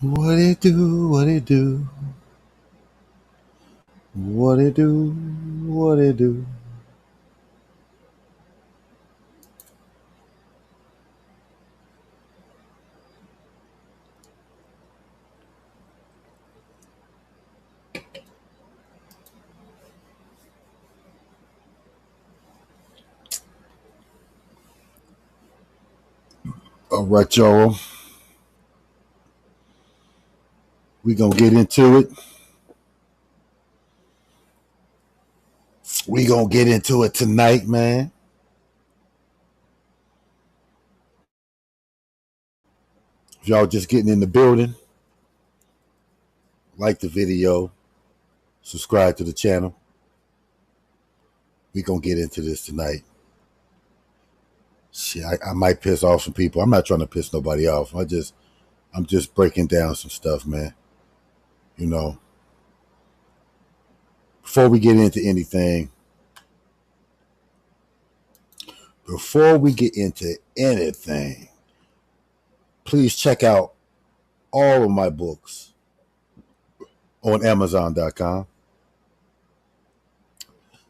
What it do? What it do? What it do? What it do? All right, y'all. We gonna get into it. We gonna get into it tonight, man. If y'all just getting in the building, like the video, subscribe to the channel. We gonna get into this tonight. Shit, I might piss off some people. I'm not trying to piss nobody off. I'm just breaking down some stuff, man. You know, before we get into anything, please check out all of my books on Amazon.com.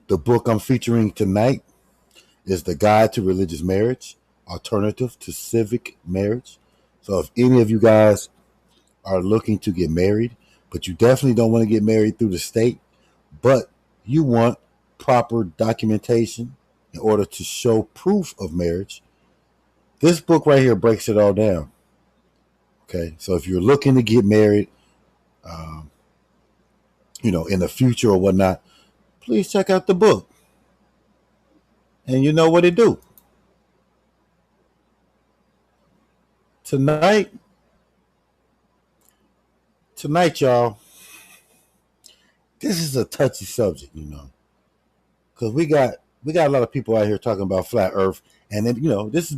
The book I'm featuring tonight is The Guide to Religious Marriage, Alternative to Civic Marriage. So if any of you guys are looking to get married, but you definitely don't want to get married through the state, but you want proper documentation in order to show proof of marriage, this book right here breaks it all down. Okay, so if you're looking to get married, um, in the future or whatnot, please check out the book. And you know what it do. Tonight, y'all, this is a touchy subject, because we got a lot of people out here talking about flat Earth, and then this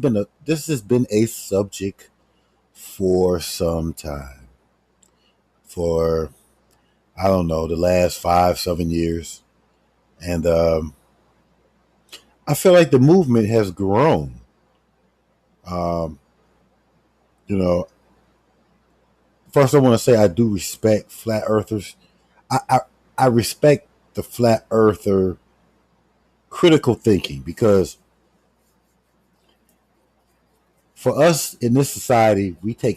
has been a subject for some time, for I don't know, the last 5-7 years, and I feel like the movement has grown. Um, you know, First I want to say I do respect flat earthers. I, I I respect the flat earther critical thinking because for us in this society, we can't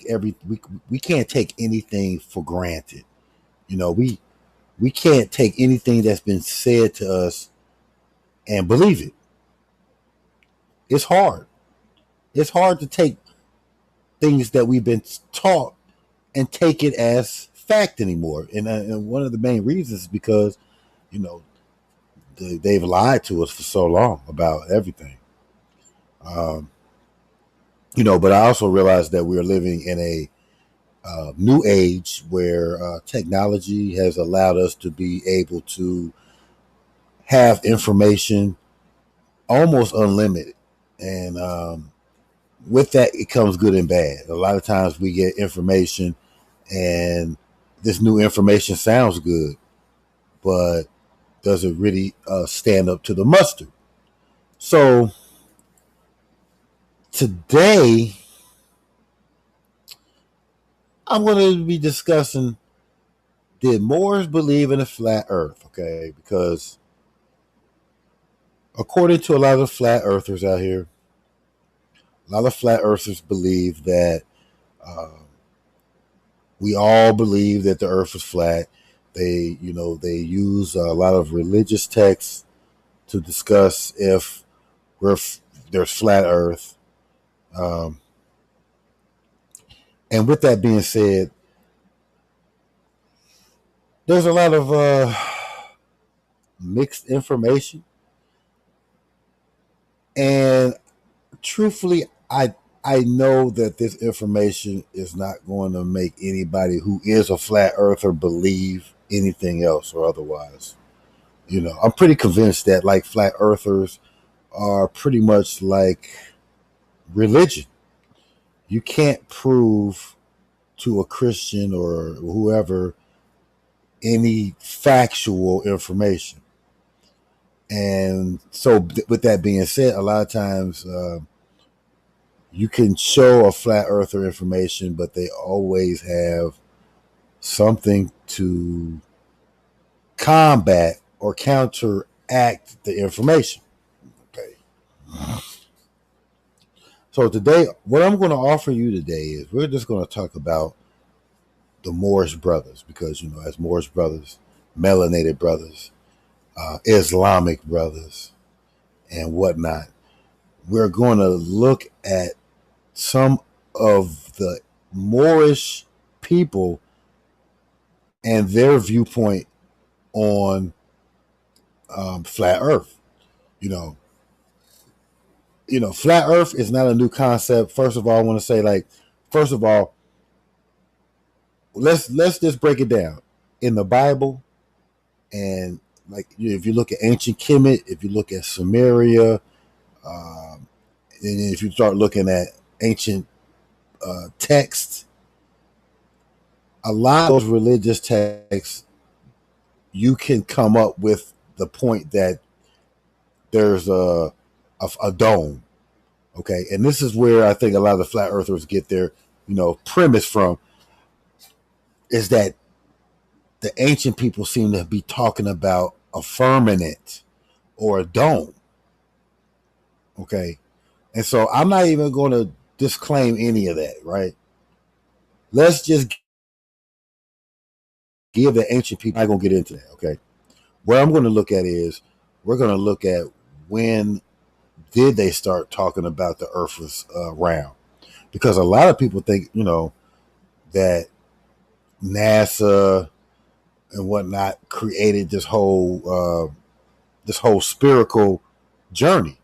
take anything for granted. We can't take anything that's been said to us and believe it. It's hard. It's hard to take things that we've been taught and take it as fact anymore. And one of the main reasons is because you know they've lied to us for so long about everything. Um, but I also realize that we're living in a new age where technology has allowed us to be able to have information almost unlimited. And with that, it comes good and bad. A lot of times we get information and this new information sounds good, but does it really stand up to the mustard? So today, I'm going to be discussing, did Moors believe in a flat earth? Okay, because according to a lot of flat earthers out here, a lot of flat earthers believe that uh, we all believe that the earth is flat. They use a lot of religious texts to discuss if there's flat earth. Um, and with that being said, there's a lot of mixed information. And truthfully, I know that this information is not going to make anybody who is a flat earther believe anything else or otherwise. I'm pretty convinced that like flat earthers are pretty much like religion. You can't prove to a Christian or whoever any factual information. And so, with that being said, a lot of times you can show a flat earther information, but they always have something to combat or counteract the information. Okay. So today, what I'm going to offer you today is we're just going to talk about the Moorish brothers, because, you know, as Moorish brothers, melanated brothers, Islamic brothers, and whatnot, we're going to look at some of the Moorish people and their viewpoint on flat Earth. You know, flat Earth is not a new concept. First of all, I want to say, like, first of all, let's just break it down. In the Bible, and like, if you look at ancient Kemet, if you look at Samaria, and if you start looking at ancient texts, a lot of those religious texts, you can come up with the point that there's a dome. Okay, and this is where I think a lot of the flat earthers get their, premise from, is that the ancient people seem to be talking about a firmament or a dome. Okay, and so I'm not even going to disclaim any of that, right? Let's just give the ancient people. I'm not going to get into that, okay? What I'm going to look at is, we're going to look at when did they start talking about the earth was round? Because a lot of people think, that NASA and whatnot created this whole spherical journey,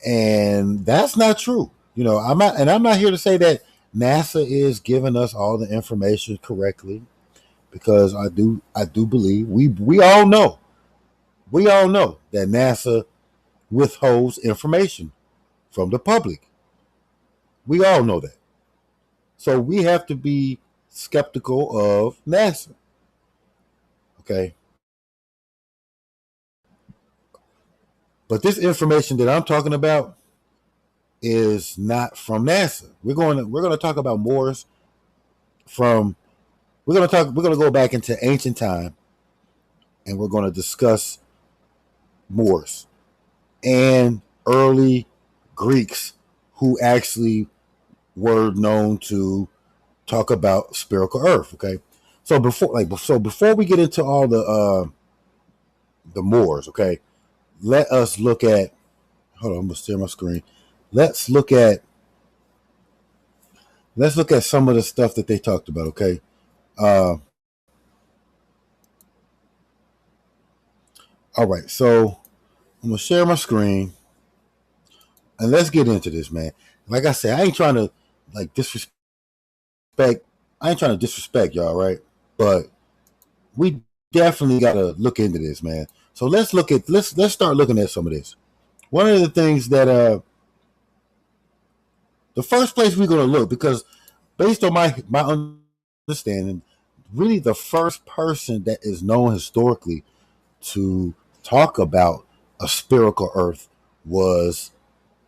and that's not true. I'm not here to say that NASA is giving us all the information correctly, because I do believe we all know that NASA withholds information from the public. We all know that. So we have to be skeptical of NASA. Okay. But this information that I'm talking about is not from NASA. We're going to talk about Moors from we're going to go back into ancient time, and we're going to discuss Moors and early Greeks who actually were known to talk about spherical Earth. Okay, so before we get into all the Moors, okay, let us look at. Hold on, I'm gonna share my screen. Let's look at some of the stuff that they talked about. Okay, all right, so I'm gonna share my screen, and let's get into this, man. Like I said, I ain't trying to disrespect. I ain't trying to disrespect y'all, right? But we definitely got to look into this, man. So let's start looking at some of this. One of the things that the first place we're going to look, because based on my understanding, really the first person that is known historically to talk about a spherical Earth was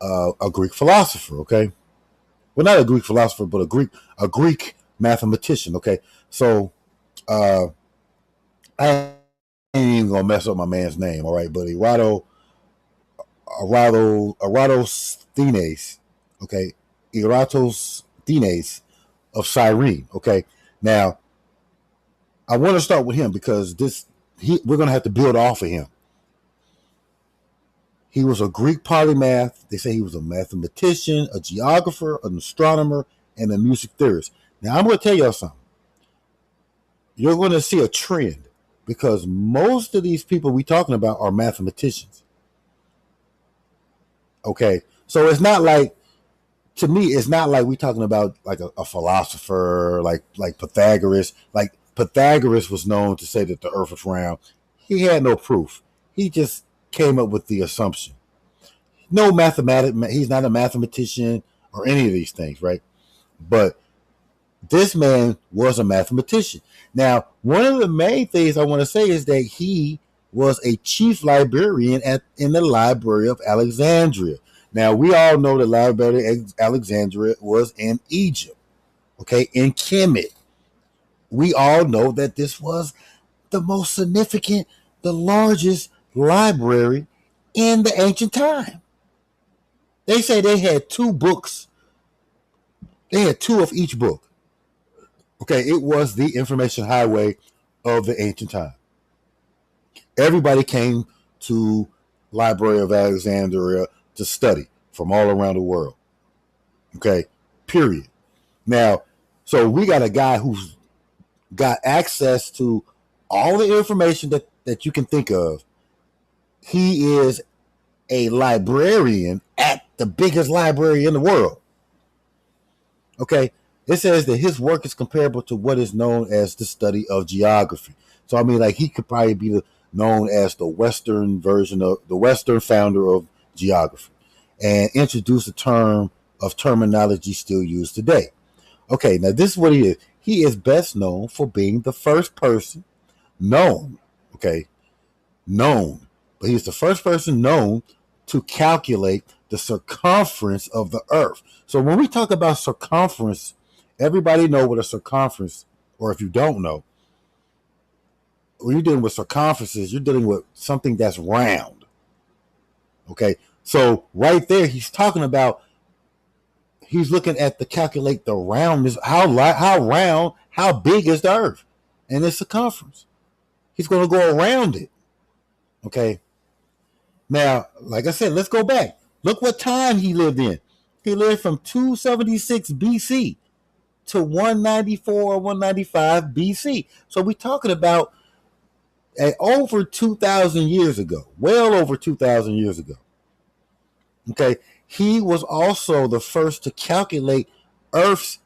a Greek philosopher. Okay, well, not a Greek philosopher, but a Greek mathematician. Okay, so I ain't even gonna mess up my man's name. All right, but Eratosthenes. Okay, Eratosthenes of Cyrene. Okay, now I want to start with him because we're gonna have to build off of him. He was a Greek polymath. They say he was a mathematician, a geographer, an astronomer, and a music theorist. Now, I'm going to tell y'all something. You're going to see a trend, because most of these people we talking about are mathematicians. Okay, so it's not like, to me, it's not like we talking about like a philosopher like Pythagoras. Like, Pythagoras was known to say that the Earth was round. He had no proof. He just came up with the assumption. No mathematic. He's not a mathematician or any of these things, right? But this man was a mathematician. Now, one of the main things I want to say is that he was a chief librarian in the Library of Alexandria. Now, we all know the Library of Alexandria was in Egypt, okay, in Kemet. we all know that this was the most significant, the largest library in the ancient time. They say they had two books. They had two of each book. Okay, it was the information highway of the ancient time. Everybody came to Library of Alexandria to study from all around the world. Okay, period. Now, so we got a guy who's got access to all the information that you can think of. He is a librarian at the biggest library in the world. Okay, it says that his work is comparable to what is known as the study of geography. So I mean, like, he could probably be known as the Western version of the Western founder of geography, and introduce a term of terminology still used today. Okay, now this is what he is. He is best known for being the first person known, but he's the first person known to calculate the circumference of the earth. So when we talk about circumference, everybody know what a circumference, or if you don't know, when you're dealing with circumferences, you're dealing with something that's round. Okay, so right there, he's talking about, he's looking at the calculate the roundness, how round, how big is the earth and its circumference. He's going to go around it. Okay. Now, like I said, let's go back. Look what time he lived in. He lived from 276 BC to 194 or 195 BC. So we're talking about over 2,000 years ago, well over 2,000 years ago. Okay. He was also the first to calculate Earth's,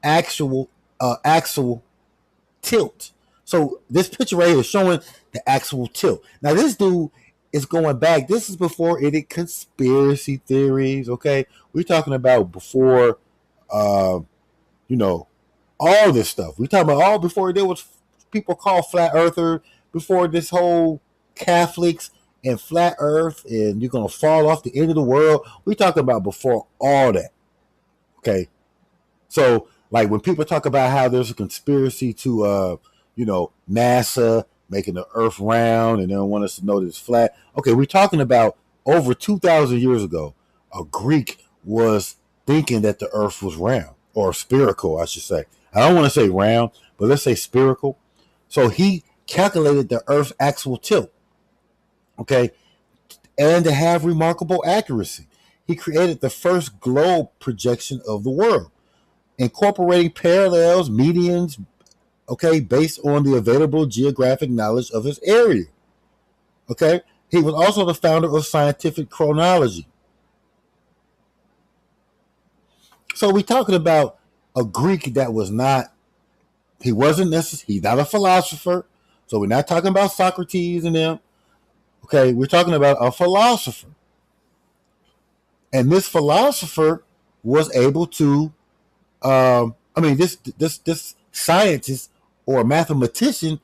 actual tilt. So this picture right here is showing the actual tilt. Now this dude is going back. This is before any conspiracy theories. Okay, we're talking about before, all this stuff. We're talking about all before there was people called flat earther. Before this whole Catholics and flat earth and you're gonna fall off the end of the world. We're talking about before all that. Okay, so like when people talk about how there's a conspiracy to NASA making the earth round and they don't want us to know that it's flat. Okay, we're talking about over 2,000 years ago, a Greek was thinking that the earth was round, or spherical, I should say. I don't want to say round, but let's say spherical. So he calculated the earth's actual tilt, okay, and to have remarkable accuracy. He created the first globe projection of the world, incorporating parallels, medians, okay, based on the available geographic knowledge of his area. Okay, he was also the founder of scientific chronology. So we're talking about a Greek that was not, he wasn't necessarily, he's not a philosopher. So we're not talking about Socrates and them. Okay, we're talking about a philosopher. And this philosopher was able to, this scientist or mathematician,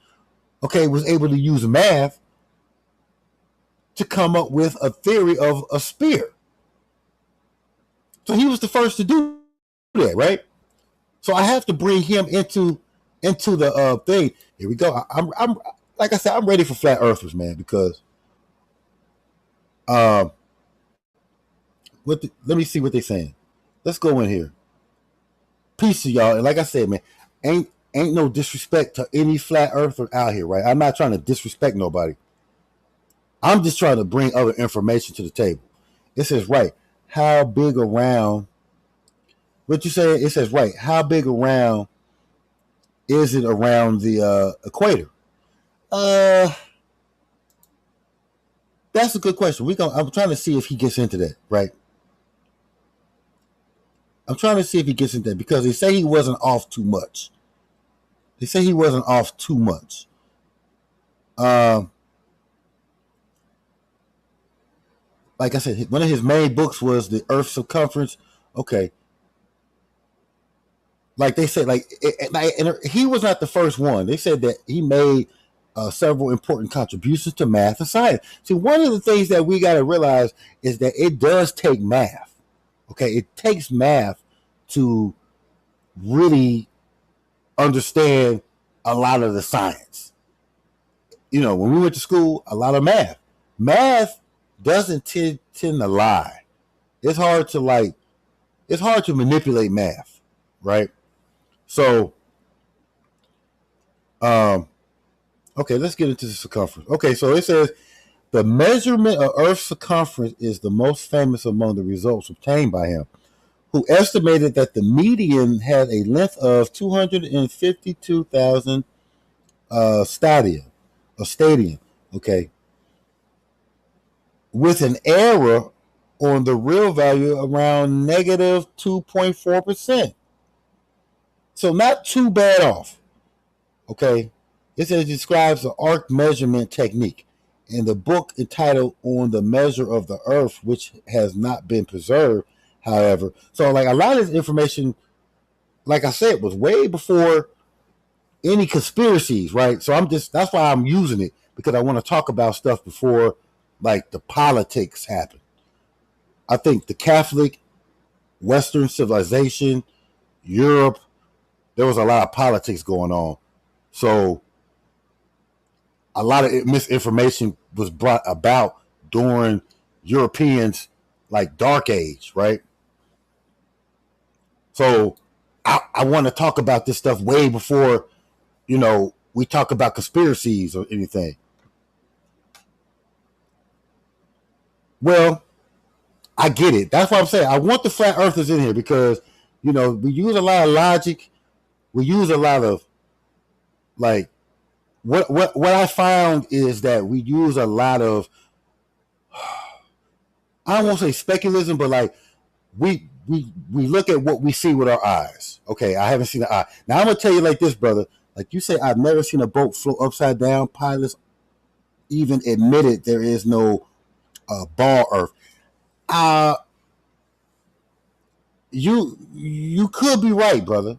okay, was able to use math to come up with a theory of a sphere. So he was the first to do that, right? So I have to bring him into the thing. Here we go. I'm like I said, I'm ready for flat earthers, man, because let me see what they're saying. Let's go in here. Peace to y'all. And like I said, man, ain't no disrespect to any flat earther out here, right? I'm not trying to disrespect nobody. I'm just trying to bring other information to the table. It says, right, how big around, what you say? It says, right, how big around is it around the equator? That's a good question. I'm trying to see if he gets into that, right? I'm trying to see if he gets into that because they say he wasn't off too much. Like I said, one of his main books was The Earth's Circumference. Okay. Like they said, and he was not the first one. They said that he made several important contributions to math and science. See, one of the things that we got to realize is that it does take math. Okay, it takes math to really understand a lot of the science. When we went to school, a lot of math. Math doesn't tend to lie. It's hard to manipulate math, right? So, okay, let's get into the circumference. Okay, so it says the measurement of Earth's circumference is the most famous among the results obtained by him, who estimated that the median had a length of 252,000 stadia, okay, with an error on the real value around negative 2.4%. So not too bad off, okay? It says it describes the arc measurement technique in the book entitled On the Measure of the Earth, which has not been preserved, however. So like a lot of this information, like I said, was way before any conspiracies, right? So that's why I'm using it, because I want to talk about stuff before like the politics happen. I think the Catholic, Western civilization, Europe, there was a lot of politics going on. So a lot of misinformation was brought about during Europeans' like dark age, right? So I want to talk about this stuff way before, we talk about conspiracies or anything. Well, I get it. That's what I'm saying. I want the flat earthers in here because, we use a lot of logic. We use a lot of like what I found is that we use a lot of, I don't want to say speculation, but like we look at what we see with our eyes. Okay, I haven't seen the eye. Now I'm gonna tell you like this, brother. Like you say, I've never seen a boat float upside down. Pilots even admitted there is no ball earth. You could be right, brother.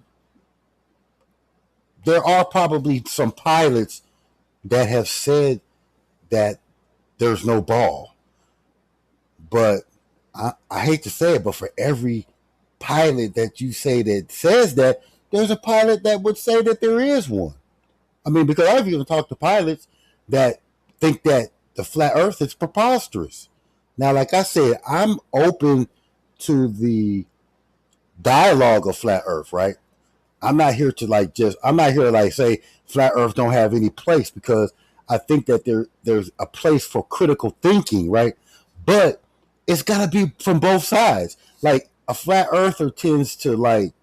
There are probably some pilots that have said that there's no ball. But I hate to say it, but for every pilot that you say that says that, there's a pilot that would say that there is one. I mean, because I've even talked to pilots that think that the flat earth is preposterous. Now, like I said, I'm open to the dialogue of flat earth, right? I'm not here to say flat earth don't have any place, because I think that there's a place for critical thinking, right? But it's got to be from both sides. Like a flat earther tends to like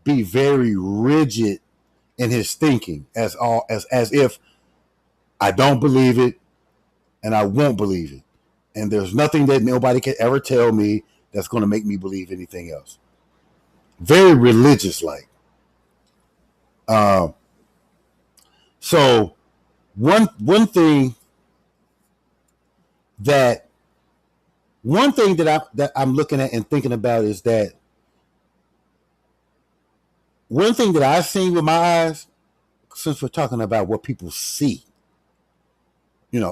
be very rigid in his thinking, as if I don't believe it and I won't believe it. And there's nothing that nobody can ever tell me that's going to make me believe anything else. Very religious like. So one thing that I'm looking at and thinking about is that one thing that I've seen with my eyes, since we're talking about what people see,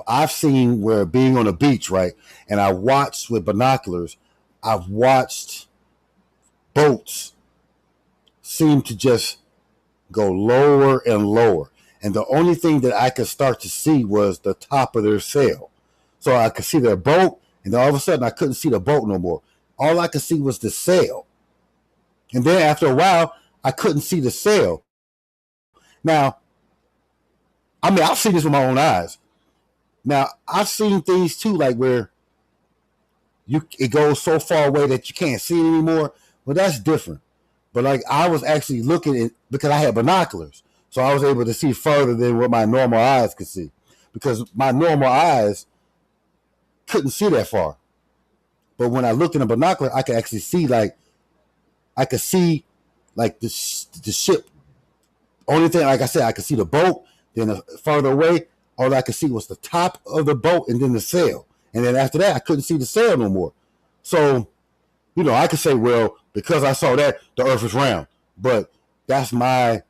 I've seen where being on a beach, right? And I watched with binoculars, I've watched boats seem to just go lower and lower. And the only thing that I could start to see was the top of their sail. So I could see their boat, and then all of a sudden I couldn't see the boat no more. All I could see was the sail. And then after a while, I couldn't see the sail. Now, I mean, I've seen this with my own eyes. Now, I've seen things too, like where it goes so far away that you can't see it anymore. Well, that's different. But like I was actually looking at, because I had binoculars, so I was able to see further than what my normal eyes could see, because my normal eyes couldn't see that far. But when I looked in a binocular, I could actually see the ship. Only thing, like I said, I could see the boat. Then further away, all I could see was the top of the boat and then the sail. And then after that, I couldn't see the sail no more. So, I could say, well, because I saw that, the earth is round. But that's my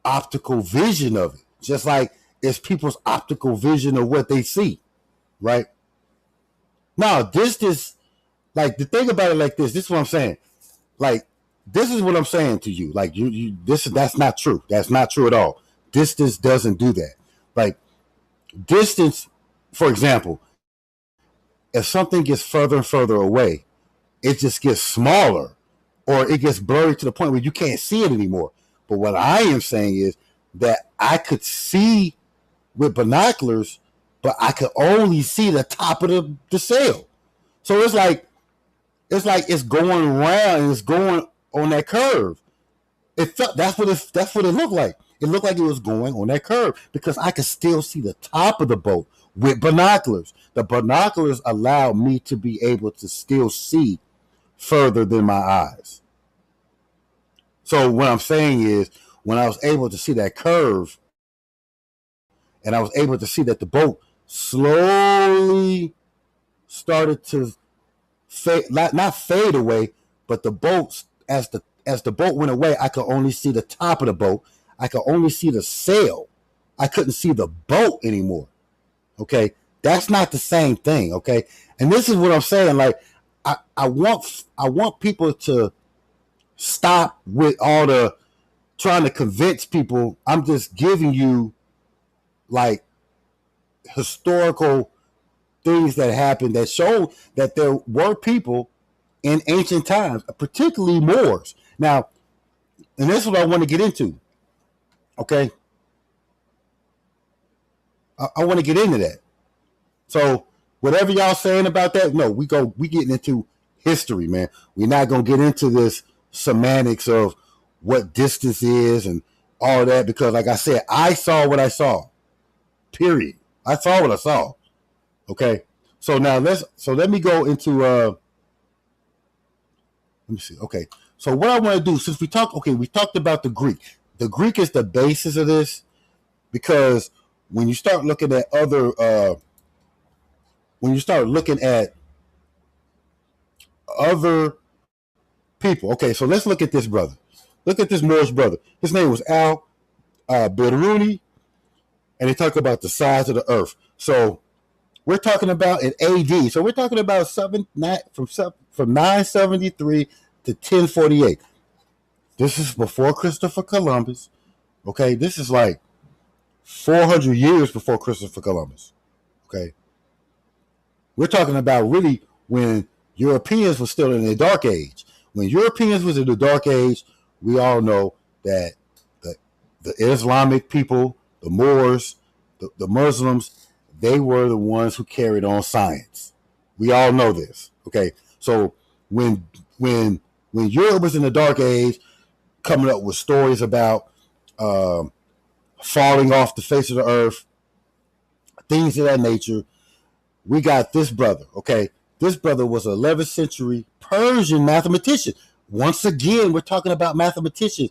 optical vision of it. Just like it's people's optical vision of what they see, right? Now, this like the thing about it like this is what I'm saying. Like, this is what I'm saying to you. Like that's not true. That's not true at all. Distance doesn't do that. Like distance, for example, if something gets further and further away, it just gets smaller or it gets blurry to the point where you can't see it anymore. But what I am saying is that I could see with binoculars, but I could only see the top of the sail. So it's going around and it's going on that curve. That's what it looked like. It looked like it was going on that curve because I could still see the top of the boat with binoculars. The binoculars allowed me to be able to still see further than my eyes. So what I'm saying is, when I was able to see that curve, and I was able to see that the boat slowly started to fade, not fade away, but the boat, as the boat went away, I could only see the top of the boat. I could only see the sail. I couldn't see the boat anymore. Okay, that's not the same thing. Okay, and this is what I'm saying. Like, I want people to stop with all the trying to convince people. I'm just giving you like historical things that happened that show that there were people in ancient times, particularly Moors. Now, and this is what I want to get into. Okay, I want to get into that. So whatever y'all saying about that, no, we getting into history, man. We're not gonna get into this semantics of what distance is and all that, because like I said, I saw what I saw. Period. I saw what I saw. Okay. So now let me go into let me see. Okay. So what I want to do, since we talked about the Greek. The Greek is the basis of this, because when you start looking at other people. Okay, so let's look at this brother. Look at this Moorish brother. His name was Al Biruni, and he talked about the size of the earth. So we're talking about in AD. So we're talking about from 973 to 1048. This is before Christopher Columbus. Okay, this is like 400 years before Christopher Columbus. Okay, we're talking about really when Europeans were still in the Dark Age. When Europeans was in the Dark Age, we all know that the Islamic people, the Moors, the Muslims, they were the ones who carried on science. We all know this. Okay, so when Europe was in the Dark Age, coming up with stories about falling off the face of the earth, things of that nature, we got this brother. Okay, this brother was an 11th century Persian mathematician. Once again, we're talking about mathematicians.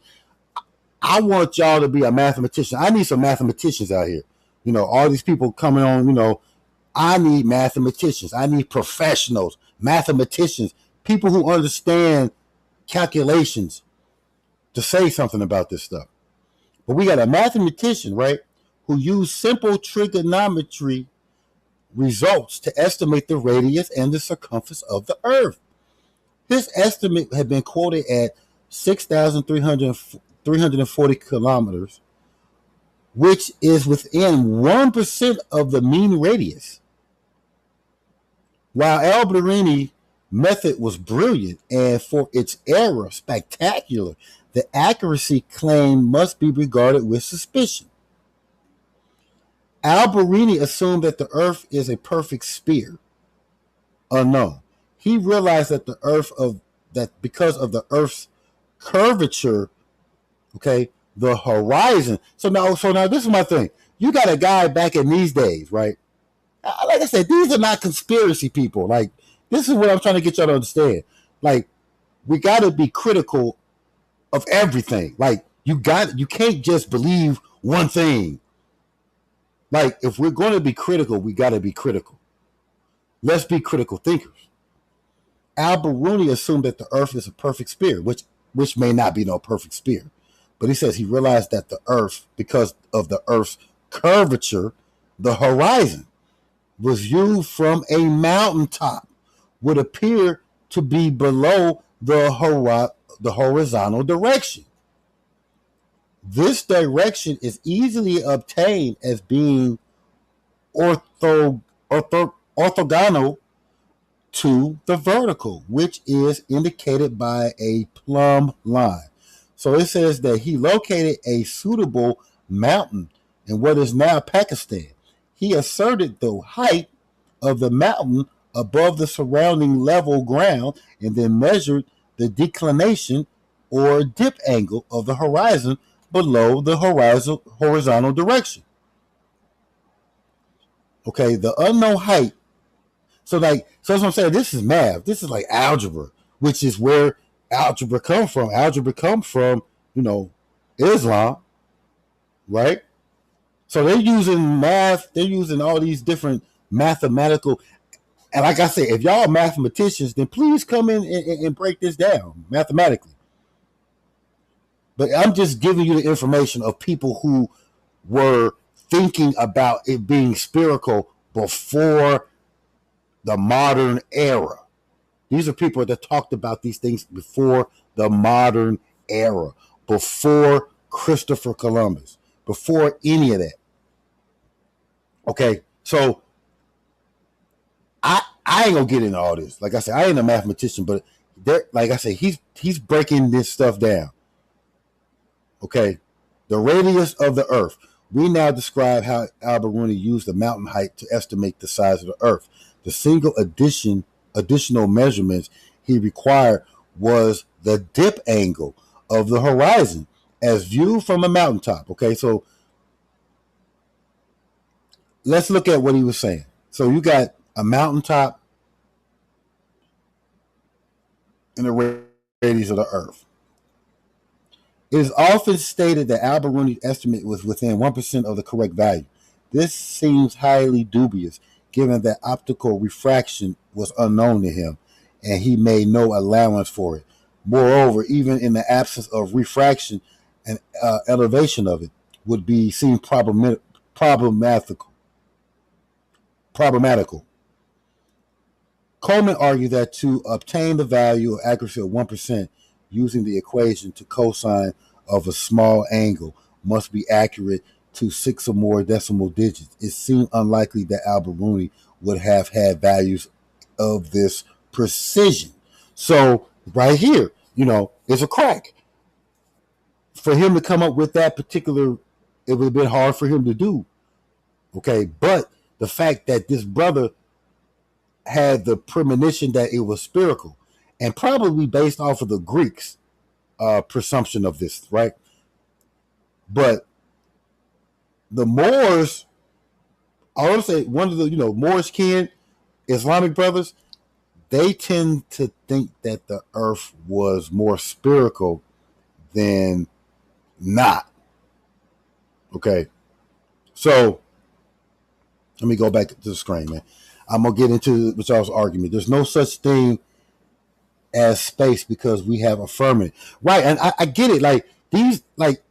I want y'all to be a mathematician. I need some mathematicians out here. You know, all these people coming on, you know, I need mathematicians. I need professionals, mathematicians, people who understand calculations to say something about this stuff. But we got a mathematician, right, who used simple trigonometry results to estimate the radius and the circumference of the earth. His estimate had been quoted at 6,340 kilometers, which is within 1% of the mean radius. While Al-Biruni's method was brilliant and for its error spectacular, the accuracy claim must be regarded with suspicion. Al-Biruni assumed that the earth is a perfect sphere. Unknown. He realized that because of the earth's curvature, okay, the horizon. So now this is my thing. You got a guy back in these days, right? Like I said, these are not conspiracy people. Like, this is what I'm trying to get y'all to understand. Like, we got to be critical of everything. Like, you can't just believe one thing. Like, if we're going to be critical, we got to be critical. Let's be critical thinkers. Al-Biruni assumed that the earth is a perfect sphere, which may not be no perfect sphere. But he says he realized that the earth, because of the earth's curvature, the horizon was viewed from a mountaintop, would appear to be below the the horizontal direction. This direction is easily obtained as being orthogonal to the vertical, which is indicated by a plumb line. So it says that he located a suitable mountain in what is now Pakistan. He asserted the height of the mountain above the surrounding level ground and then measured the declination or dip angle of the horizon below the horizontal direction. Okay, the unknown height. So that's what I'm saying. This is math. This is like algebra, which is where algebra comes from. Algebra comes from, Islam, right? So they're using math. They're using all these different mathematical. And like I said, if y'all are mathematicians, then please come in and break this down mathematically. But I'm just giving you the information of people who were thinking about it being spherical before the modern era. These are people that talked about these things before the modern era, before Christopher Columbus, before any of that. Okay, so I ain't gonna get into all this. Like I said, I ain't a mathematician, but like I said, he's breaking this stuff down. Okay, the radius of the Earth. We now describe how Al-Biruni used the mountain height to estimate the size of the Earth. The single additional measurements he required was the dip angle of the horizon as viewed from a mountaintop. Okay, so let's look at what he was saying. So you got a mountaintop in the radius of the Earth. It is often stated that Al-Biruni's estimate was within 1% of the correct value. This seems highly dubious, given that optical refraction was unknown to him, and he made no allowance for it. Moreover, even in the absence of refraction, an elevation of it would be seen problematical. Coleman argued that to obtain the value of accuracy of 1% using the equation to cosine of a small angle must be accurate to 6 or more decimal digits. It seemed unlikely that Al-Biruni would have had values of this precision. So right here, it's a crack. For him to come up with that particular, it would have been hard for him to do. Okay, but the fact that this brother had the premonition that it was spherical, and probably based off of the Greeks' presumption of this, right? But the Moors, I want to say one of the, Moorish kin, Islamic brothers, they tend to think that the Earth was more spherical than not. Okay, so let me go back to the screen, man. I'm gonna get into y'all's argument. There's no such thing as space because we have a firmament, right? And I get it. Like these, like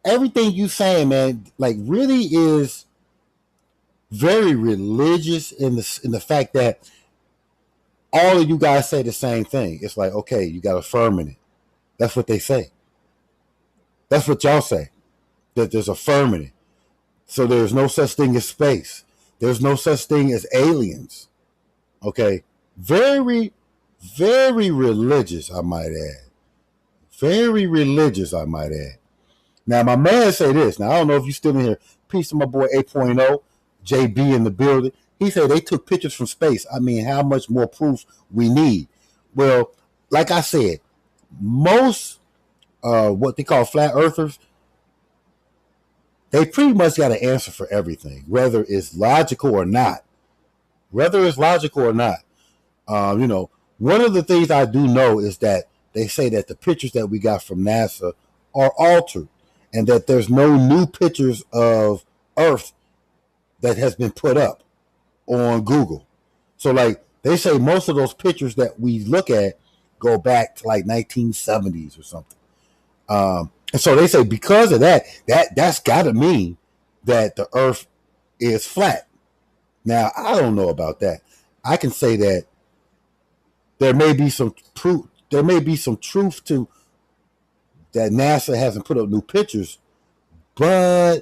everything you saying, man, like really is very religious in the fact that all of you guys say the same thing. It's like, okay, you got a firmament. That's what they say. That's what y'all say. That there's a firmament. So there's no such thing as space. There's no such thing as aliens. Okay. Very, very religious, I might add. Very religious, I might add. Now, my man say this. Now, I don't know if you still in here. Peace to my boy 8.0, JB in the building. He said they took pictures from space. I mean, how much more proof we need? Well, like I said, most what they call flat earthers, they pretty much got an answer for everything, whether it's logical or not. Whether it's logical or not. One of the things I do know is that they say that the pictures that we got from NASA are altered and that there's no new pictures of Earth that has been put up on Google. So, like, they say most of those pictures that we look at go back to like 1970s or something. And so they say because of that's got to mean that the Earth is flat. Now, I don't know about that. I can say that there may be some proof. There may be some truth to that. NASA hasn't put up new pictures, but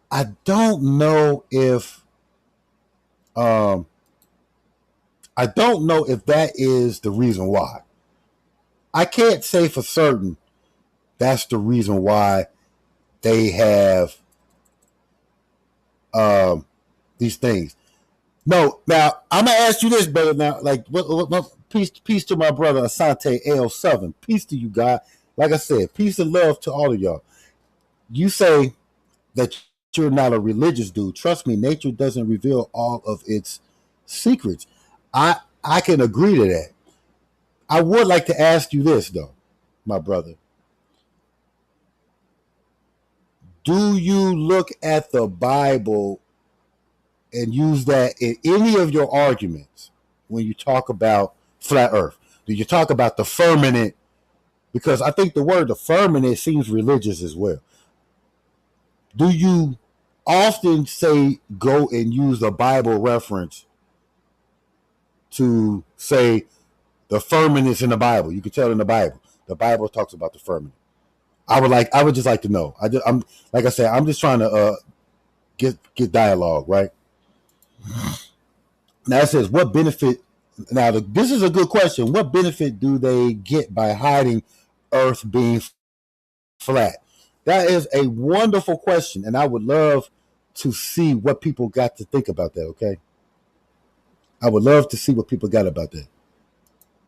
I don't know if that is the reason why. I can't say for certain that's the reason why they have these things. No, now I'm gonna ask you this, brother. Now, like, peace to my brother Asante L7. Peace to you, God. Like I said, peace and love to all of y'all. You say that you're not a religious dude. Trust me, nature doesn't reveal all of its secrets. I can agree to that. I would like to ask you this, though, my brother. Do you look at the Bible and use that in any of your arguments when you talk about flat earth? Do you talk about the firmament? Because I think the word the firmament seems religious as well. Do you often say go and use a Bible reference to say the firmament is in the Bible? You can tell in the Bible. The Bible talks about the firmament. I would just like to know. I'm like I said, I'm just trying to get dialogue, right? Now it says, what benefit? Now this is a good question. What benefit do they get by hiding Earth being flat? That is a wonderful question, and I would love to see what people got to think about that. Okay, I would love to see what people got about that.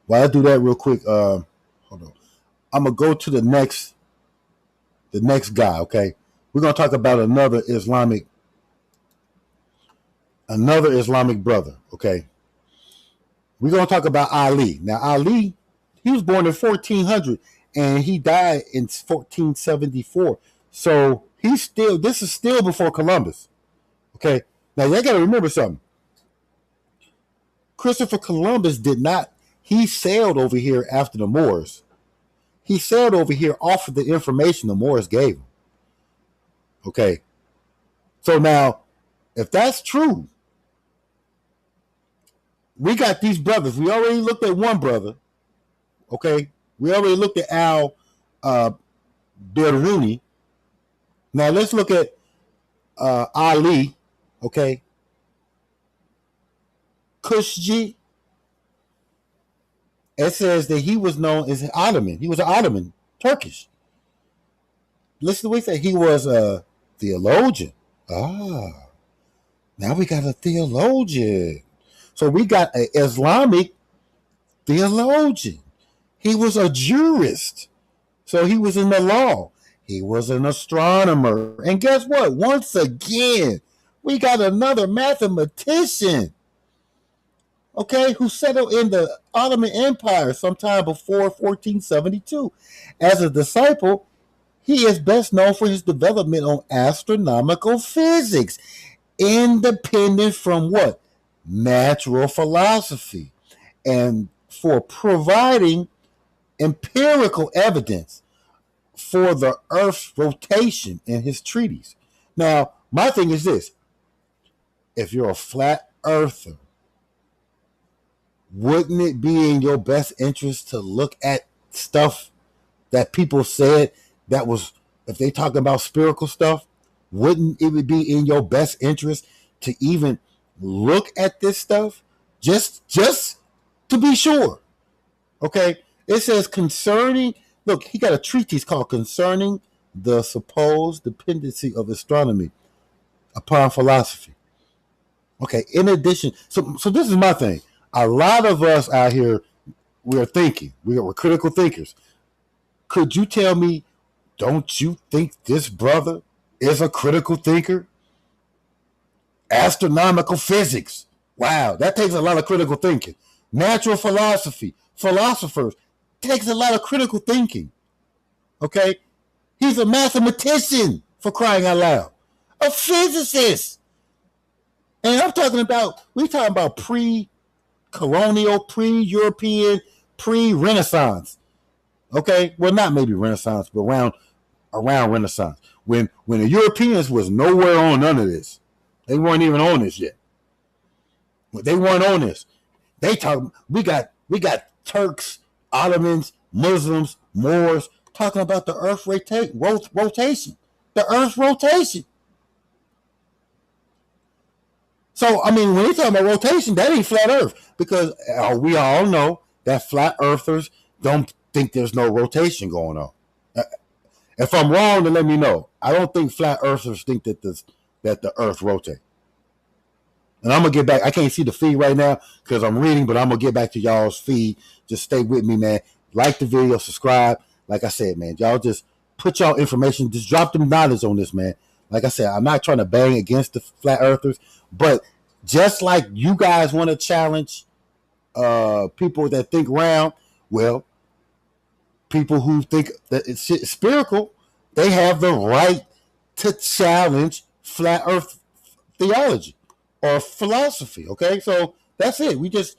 While I do that real quick, hold on. I'm gonna go to the next guy. Okay, we're gonna talk about another Islamic brother. Okay, we're gonna talk about Ali. Now, Ali, he was born in 1400 and he died in 1474. So this is still before Columbus. Okay, now you gotta remember something. Christopher Columbus he sailed over here after the Moors. He sailed over here off of the information the Moors gave him. Okay, so now, if that's true, we got these brothers. We already looked at one brother. Okay, we already looked at Al Biruni. Now let's look at Ali. Okay, Kushji. It says that he was known as an Ottoman. He was an Ottoman, Turkish. Listen to what he said. He was a theologian. Now we got a theologian. So we got an Islamic theologian. He was a jurist. So he was in the law. He was an astronomer. And guess what? Once again, we got another mathematician. Okay, who settled in the Ottoman Empire sometime before 1472. As a disciple, he is best known for his development on astronomical physics, independent from what? Natural philosophy, and for providing empirical evidence for the Earth's rotation in his treatise. Now, my thing is this. If you're a flat earther, wouldn't it be in your best interest to look at stuff that people said that was, if they talk about spherical stuff, wouldn't it be in your best interest to even look at this stuff? Just to be sure. Okay? It says concerning, look, he got a treatise called Concerning the Supposed Dependency of Astronomy upon Philosophy. Okay, in addition, so this is my thing. A lot of us out here, we're thinking. We're critical thinkers. Could you tell me, don't you think this brother is a critical thinker? Astronomical physics. Wow, that takes a lot of critical thinking. Natural philosophy. Philosophers. Takes a lot of critical thinking. Okay? He's a mathematician, for crying out loud. A physicist. And we're talking about pre-colonial, pre-European, pre-Renaissance. Okay? Well, not maybe Renaissance, but around Renaissance. When the Europeans was nowhere on none of this. They weren't even on this yet. They weren't on this. We got Turks, Ottomans, Muslims, Moors, talking about the earth rotation. The earth rotation. So, I mean, when you talk about rotation, that ain't flat earth. Because we all know that flat earthers don't think there's no rotation going on. If I'm wrong, then let me know. I don't think flat earthers think that the earth rotates. And I'm going to get back. I can't see the feed right now because I'm reading, but I'm going to get back to y'all's feed. Just stay with me, man. Like the video, subscribe. Like I said, man, y'all just put y'all information. Just drop them knowledge on this, man. Like I said, I'm not trying to bang against the flat earthers, but just like you guys want to challenge people that think round, well, people who think that it's spherical, they have the right to challenge flat earth theology or philosophy. Okay, so that's it. We just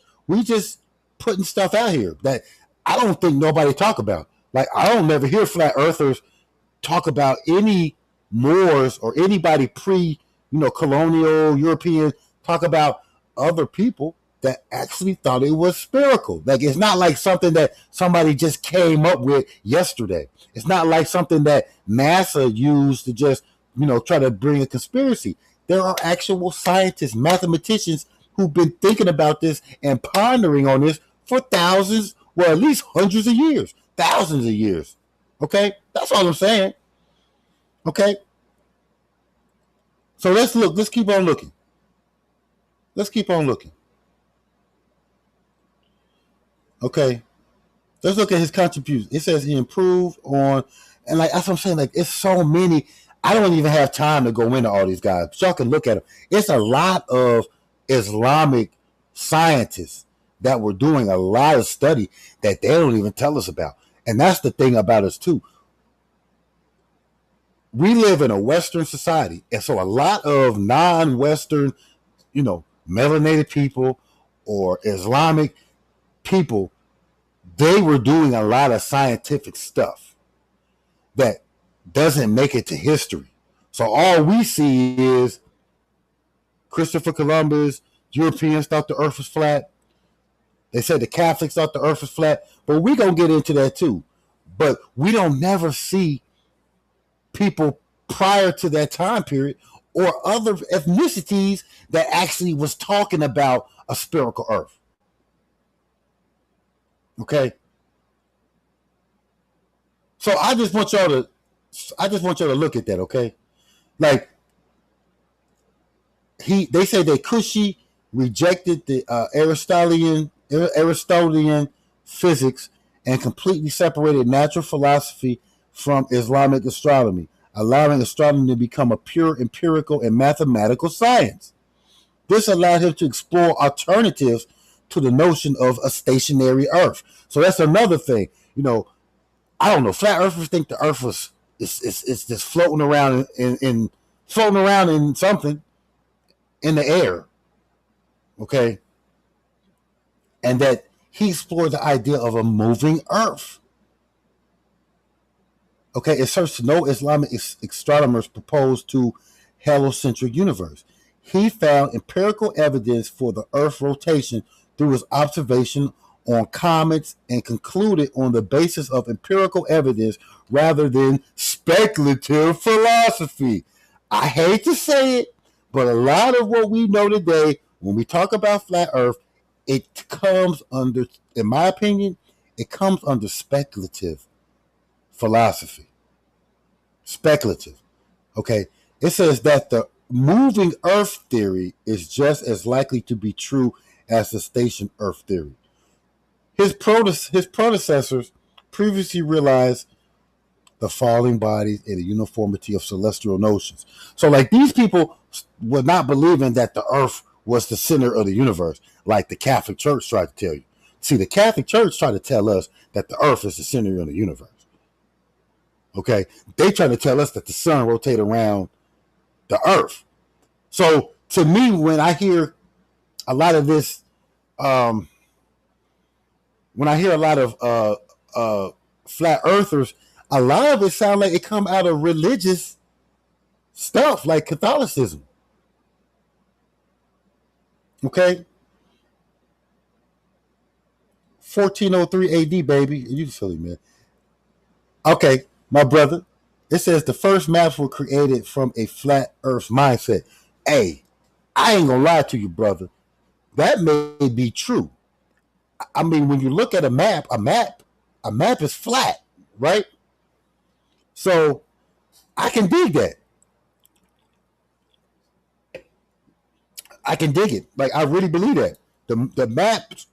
putting stuff out here that I don't think nobody talk about. Like, I don't never hear flat earthers talk about any Moors or anybody colonial European talk about other people that actually thought it was spherical. Like, it's not like something that somebody just came up with yesterday. It's not like something that NASA used to just, try to bring a conspiracy. There are actual scientists, mathematicians who've been thinking about this and pondering on this for thousands, well, at least hundreds of years, thousands of years. Okay? That's all I'm saying. Okay? So let's look. Let's keep on looking. Okay? Let's look at his contributions. It says he improved on, and like that's what I'm saying. Like, it's so many. I don't even have time to go into all these guys. But y'all can look at them. It's a lot of Islamic scientists that were doing a lot of study that they don't even tell us about. And that's the thing about us too. We live in a Western society, and so a lot of non-Western, melanated people or Islamic people, they were doing a lot of scientific stuff that doesn't make it to history. So all we see is Christopher Columbus, Europeans thought the earth was flat. They said the Catholics thought the earth was flat, but we're going to get into that too. But we don't never see people prior to that time period or other ethnicities that actually was talking about a spherical earth. Okay? So I just want y'all to look at that, okay? Like, they say that Cauchy rejected the Aristotelian physics and completely separated natural philosophy from Islamic astronomy, allowing astronomy to become a pure empirical and mathematical science. This allowed him to explore alternatives to the notion of a stationary Earth. So that's another thing. I don't know. Flat earthers think the Earth is just floating around in something in the air. Okay, and that he explored the idea of a moving Earth. Okay, it searched to no Islamic astronomers proposed to heliocentric universe. He found empirical evidence for the Earth's rotation through his observation on comets and concluded on the basis of empirical evidence rather than speculative philosophy. I hate to say it, but a lot of what we know today, when we talk about flat Earth, it comes under, in my opinion, it comes under speculative philosophy. Speculative. Okay? It says that the moving Earth theory is just as likely to be true as the station Earth theory. His predecessors previously realized the falling bodies and the uniformity of celestial notions. So, like, these people were not believing that the Earth was the center of the universe, like the Catholic Church tried to tell you. See, the Catholic Church tried to tell us that the Earth is the center of the universe. Okay? They try to tell us that the sun rotates around the Earth. So, to me, when I hear a lot of this, when I hear a lot of flat earthers, a lot of it sounds like it come out of religious stuff, like Catholicism. Okay? 1403 AD, baby. You silly man. Okay, my brother. It says the first maps were created from a flat Earth mindset. Hey, I ain't gonna lie to you, brother. That may be true. I mean, when you look at a map is flat, right? So I can dig that. I can dig it. Like I really believe that the maps.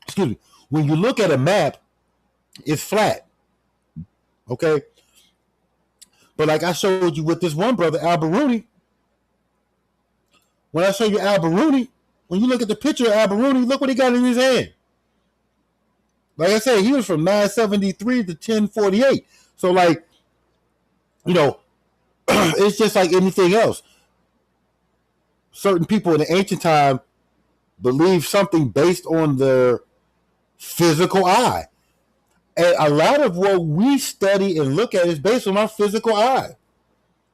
Excuse me. When you look at a map, it's flat. Okay, but like I showed you with this one brother, Al-Biruni. When I show you Al-Biruni, when you look at the picture of Al-Biruni, look what he got in his hand. Like I said, he was from 973 to 1048. So like, you know, it's just like anything else. Certain people in the ancient time believe something based on their physical eye. And a lot of what we study and look at is based on our physical eye.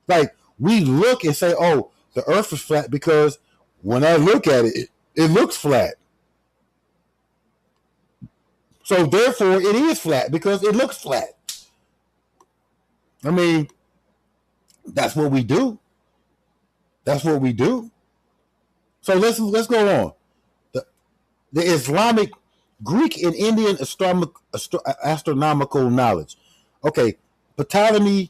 Like we look and say, oh, the earth is flat because when I look at it, it looks flat. So therefore it is flat because it looks flat. I mean, that's what we do. That's what we do. So let's go on. The Islamic, Greek, and Indian astronomical knowledge. Okay, Ptolemy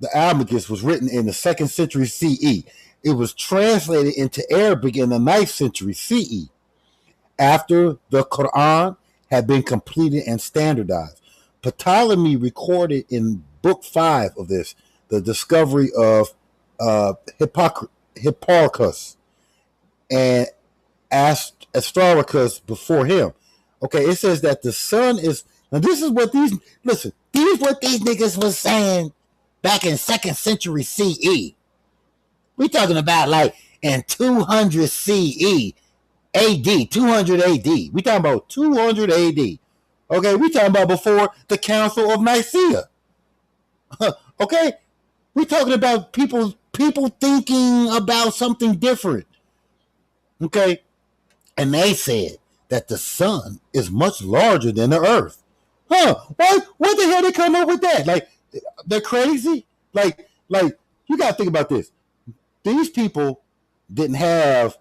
the Almagest was written in the 2nd century CE. It was translated into Arabic in the 9th century CE after the Quran had been completed and standardized. Ptolemy recorded in Book 5 of this the discovery of Hipparchus and Astrologus before him. Okay, it says that the sun is. Now this is what these niggas was saying back in 2nd century CE. We talking about like in 200 CE, AD, 200 AD. We talking about 200 AD. Okay, we talking about before the Council of Nicaea. Okay, we talking about people thinking about something different. Okay, and they said that the sun is much larger than the earth. Huh? What the hell they come up with that? Like, they're crazy? Like you got to think about this. These people didn't have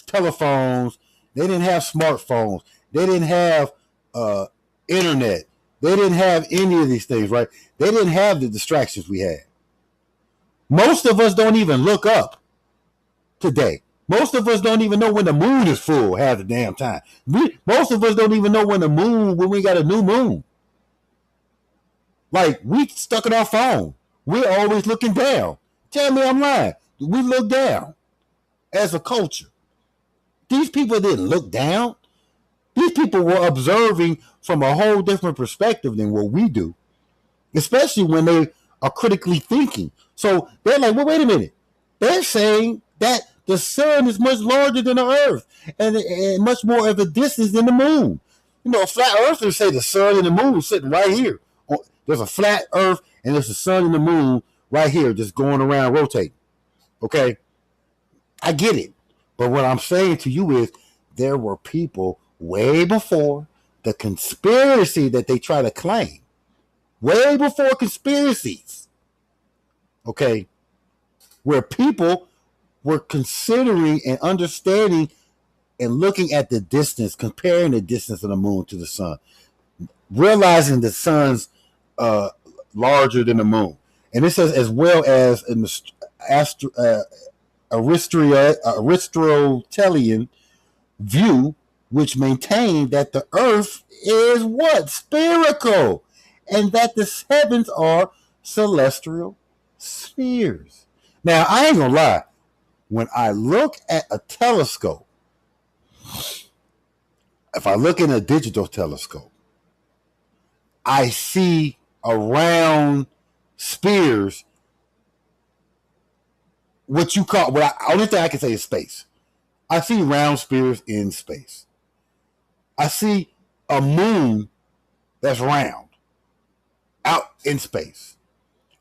telephones. They didn't have smartphones. They didn't have internet. They didn't have any of these things, right? They didn't have the distractions we had. Most of us don't even look up today. Most of us don't even know when the moon is full half the damn time. Most of us don't even know when we got a new moon. Like, we stuck in our phone. We're always looking down. Tell me I'm lying. We look down as a culture. These people didn't look down. These people were observing from a whole different perspective than what we do, especially when they are critically thinking. So they're like, well, wait a minute. They're saying that the sun is much larger than the earth and much more of a distance than the moon. You know, flat earthers say the sun and the moon are sitting right here. There's a flat earth and there's the sun and the moon right here just going around rotating. Okay? I get it. But what I'm saying to you is there were people way before the conspiracy that they try to claim. Way before conspiracies. Okay? Where people were considering and understanding and looking at the distance, comparing the distance of the moon to the sun, realizing the sun's larger than the moon. And it says as well as in the Aristotelian view, which maintained that the earth is what? Spherical. And that the heavens are celestial spheres. Now, I ain't gonna lie. When I look at a telescope, if I look in a digital telescope, I see around spheres what you call, only thing I can say is space. I see round spheres in space. I see a moon that's round out in space.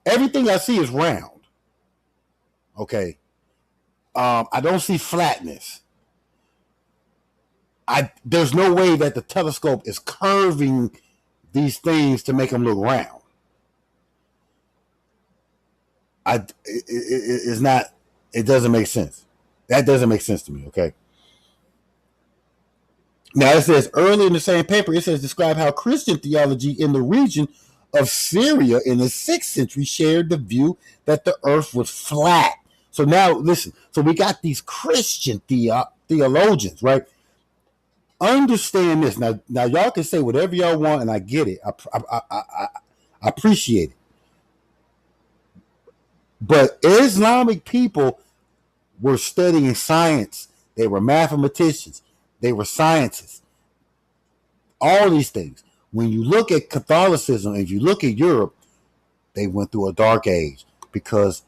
Everything I see is round. Okay. I don't see flatness. There's no way that the telescope is curving these things to make them look round. It's not. It doesn't make sense. That doesn't make sense to me. Okay. Now it says early in the same paper, it says describe how Christian theology in the region of Syria in the 6th century shared the view that the earth was flat. So now listen. So we got these Christian theologians, right? Understand this. Now y'all can say whatever y'all want, and I get it. I appreciate it. But Islamic people were studying science. They were mathematicians. They were scientists. All these things. When you look at Catholicism, if you look at Europe, they went through a dark age because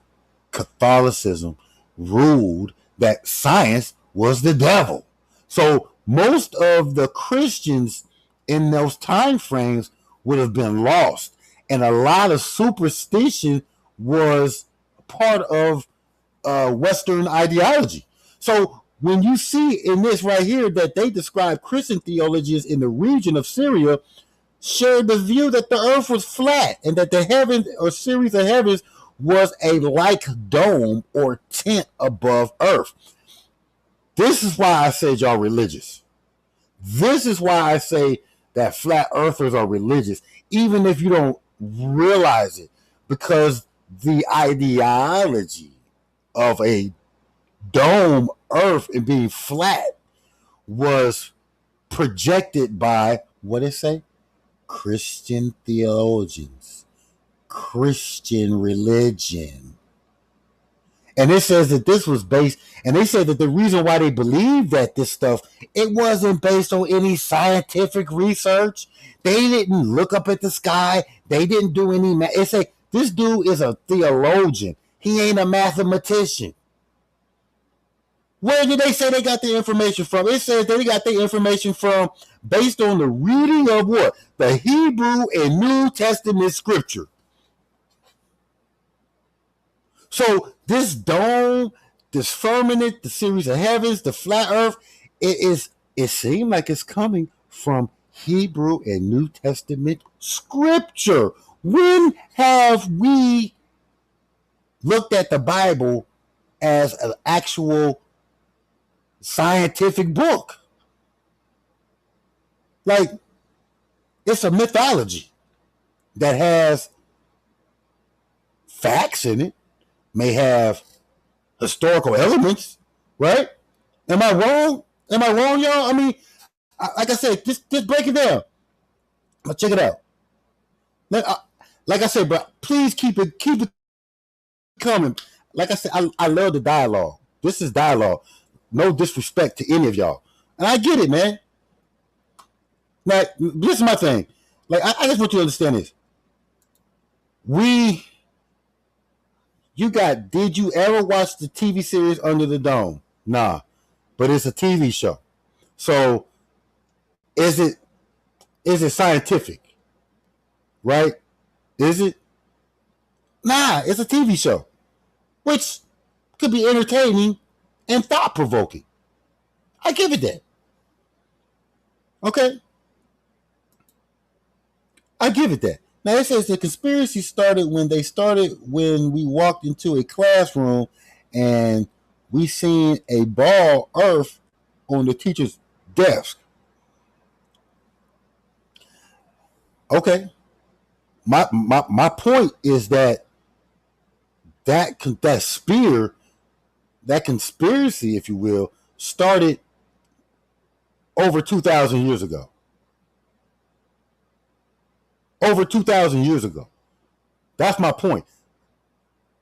Catholicism ruled that science was the devil. So most of the Christians in those time frames would have been lost. And a lot of superstition was part of Western ideology. So when you see in this right here that they describe Christian theologians in the region of Syria shared the view that the earth was flat and that the heavens or series of heavens was a like dome or tent above earth. This is why I said y'all religious. This is why I say that flat earthers are religious, even if you don't realize it, because the ideology of a dome earth and being flat was projected by, what it say? Christian theologians, Christian religion. And it says that this was based, and they said that the reason why they believed that this stuff, it wasn't based on any scientific research. They didn't look up at the sky. They didn't do any math. It's like, this dude is a theologian. He ain't a mathematician. Where did they say they got the information from? It says they got the information from based on the reading of what? The Hebrew and New Testament scripture. So this dome, this firmament, the series of heavens, the flat earth, it seems like it's coming from Hebrew and New Testament scripture. When have we looked at the Bible as an actual scientific book? Like, it's a mythology that has facts in it, may have historical elements, right? Am I wrong? Am I wrong, y'all? I mean, like I said, just break it down. Let's check it out. Like I said, bro, please keep it coming. Like I said, I love the dialogue. This is dialogue. No disrespect to any of y'all. And I get it, man. Now, this is my thing. Like, I just want you to understand this. Did you ever watch the TV series Under the Dome? Nah. But it's a TV show. So, is it scientific? Right? Is it? Nah, it's a TV show. Which could be entertaining and thought-provoking. I give it that. Okay? I give it that. Now it says the conspiracy started when we walked into a classroom and we seen a ball earth on the teacher's desk. Okay. My point is that spear, that conspiracy, if you will, started over 2,000 years ago. Over 2,000 years ago. That's my point.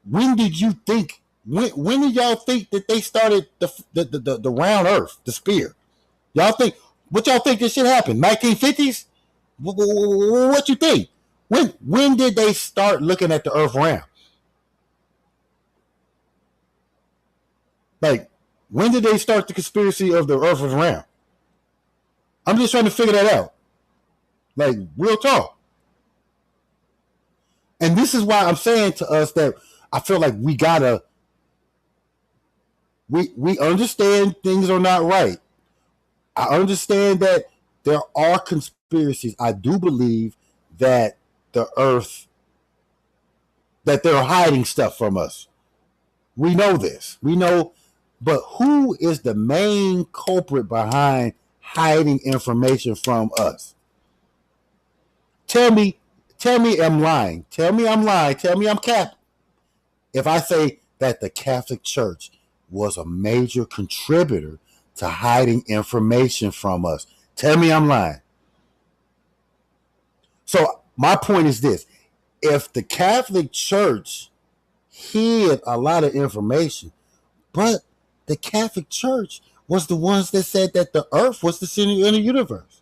When did you think? When did y'all think that they started the round Earth, the spear? What y'all think this shit happened? 1950s? What you think? When did they start looking at the Earth round? Like, when did they start the conspiracy of the Earth was round? I'm just trying to figure that out. Like, real talk. And this is why I'm saying to us that I feel like we understand things are not right. I understand that there are conspiracies. I do believe that the earth, that they're hiding stuff from us. We know this. We know, but who is the main culprit behind hiding information from us? Tell me I'm lying. Tell me I'm lying. Tell me I'm cap. If I say that the Catholic Church was a major contributor to hiding information from us, tell me I'm lying. So my point is this. If the Catholic Church hid a lot of information, but the Catholic Church was the ones that said that the earth was the center of the universe.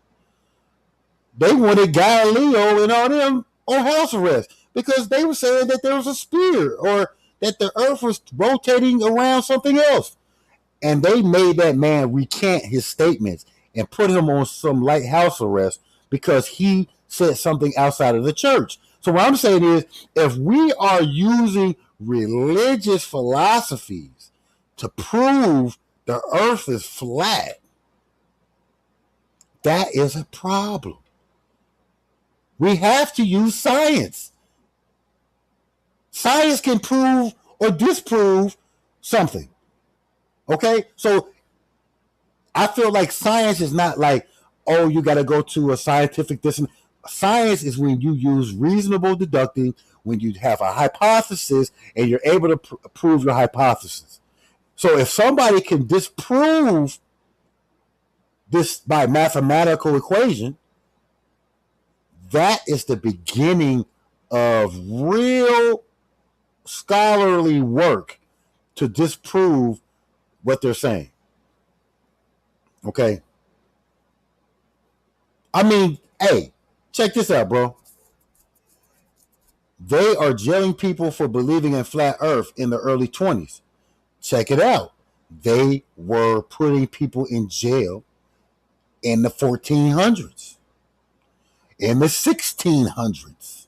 They wanted Galileo and all them on house arrest because they were saying that there was a sphere or that the earth was rotating around something else. And they made that man recant his statements and put him on some light house arrest because he said something outside of the church. So what I'm saying is, if we are using religious philosophies to prove the earth is flat, that is a problem. We have to use science. Science can prove or disprove something. Okay? So I feel like science is not like, oh, you got to go to a scientific discipline. Science is when you use reasonable deducting, when you have a hypothesis and you're able to prove your hypothesis. So if somebody can disprove this by mathematical equation, that is the beginning of real scholarly work to disprove what they're saying. Okay? I mean, hey, check this out, bro. They are jailing people for believing in flat earth in the early 20s. Check it out. They were putting people in jail in the 1400s. In the 1600s,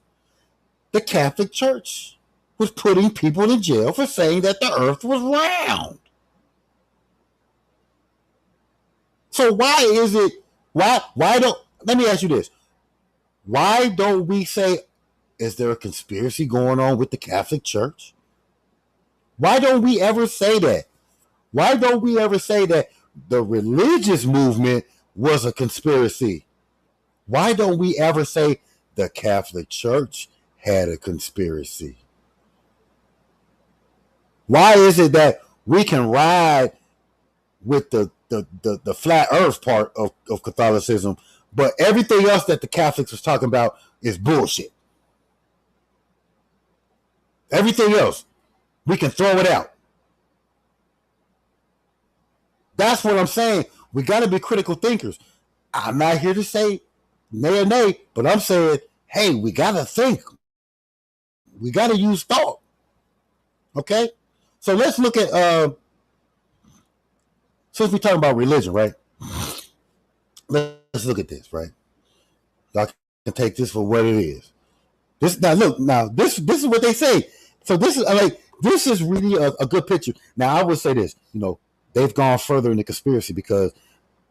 the Catholic Church was putting people in jail for saying that the earth was round. So why is it, why don't, let me ask you this. Why don't we say, is there a conspiracy going on with the Catholic Church? Why don't we ever say that? Why don't we ever say that the religious movement was a conspiracy? Why don't we ever say the Catholic Church had a conspiracy? Why is it that we can ride with the flat earth part of Catholicism, but everything else that the Catholics was talking about is bullshit? Everything else, we can throw it out. That's what I'm saying. We got to be critical thinkers. I'm not here to say nay or nay, but I'm saying, hey, we got to think. We got to use thought. Okay? So let's look at, since we're talking about religion, right? Let's look at this, right? Y'all can take this for what it is. This is what they say. So this is really a good picture. Now I would say this, they've gone further in the conspiracy because,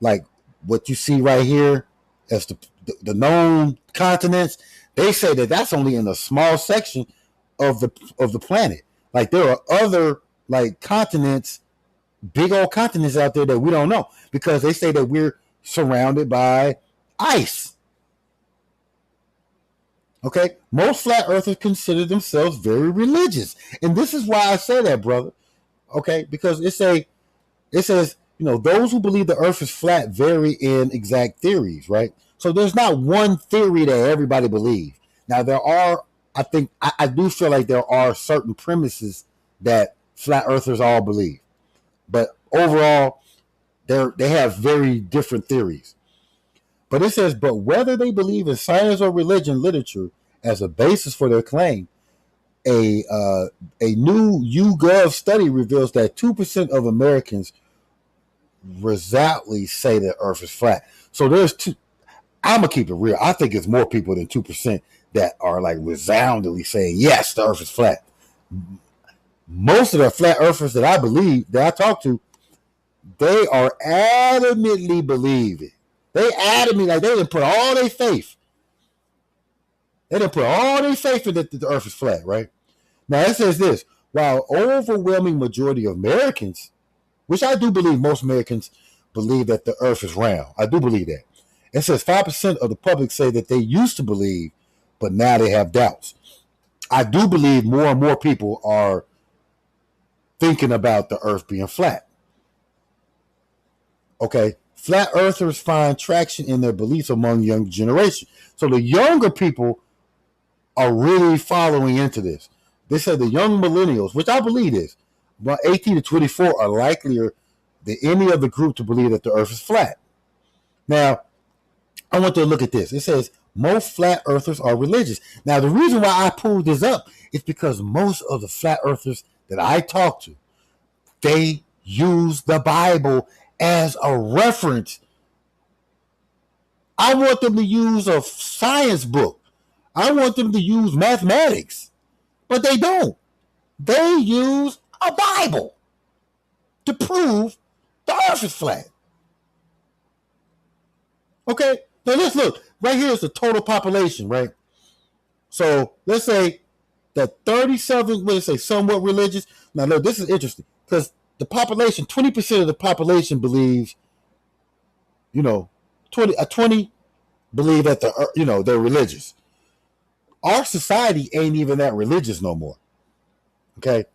like, what you see right here as the known continents, they say that that's only in a small section of the planet. Like, there are other like continents, big old continents out there that we don't know because they say that we're surrounded by ice. Okay, most flat earthers consider themselves very religious, and this is why I say that, brother. Okay, because it says those who believe the earth is flat vary in exact theories, right? So there's not one theory that everybody believes. Now there are, I do feel like there are certain premises that flat earthers all believe, but overall they have very different theories. But it says, but whether they believe in science or religion literature as a basis for their claim, a new YouGov study reveals that 2% of Americans resolutely say the earth is flat. So there's two. I'm going to keep it real. I think it's more people than 2% that are like resoundingly saying, yes, the earth is flat. Most of the flat earthers that I talk to, They are adamantly believe it. They adamantly, like, they didn't put all their faith. They didn't put all their faith in that the earth is flat, right? Now it says this: while overwhelming majority of Americans, which I do believe most Americans believe that the earth is round. I do believe that. It says 5% of the public say that they used to believe, but now they have doubts. I do believe more and more people are thinking about the earth being flat. Okay, flat earthers find traction in their beliefs among young generation. So the younger people are really following into this. They said the young millennials, which I believe is, about 18 to 24, are likelier than any other group to believe that the earth is flat. Now, I want to look at this. It says most flat earthers are religious. Now, the reason why I pulled this up is because most of the flat earthers that I talk to, they use the Bible as a reference. I want them to use a science book. I want them to use mathematics, but they don't. They use a Bible to prove the earth is flat. Okay, now let's look. Right here is the total population, right? So let's say that 37, let's say somewhat religious. Now look, this is interesting because the population, 20% of the population believes, 20 believe that they're religious. Our society ain't even that religious no more. Okay.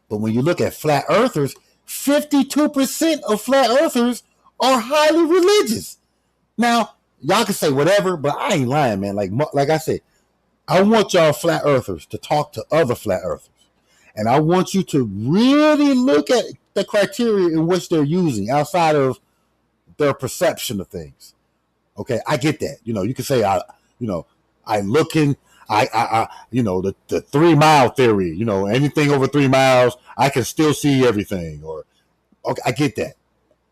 But when you look at flat earthers, 52% of flat earthers are highly religious. Now, y'all can say whatever, but I ain't lying, man. Like I said, I want y'all flat earthers to talk to other flat earthers. And I want you to really look at the criteria in which they're using outside of their perception of things. Okay, I get that. You can say the 3 mile theory, anything over 3 miles, I can still see everything. Or, okay, I get that.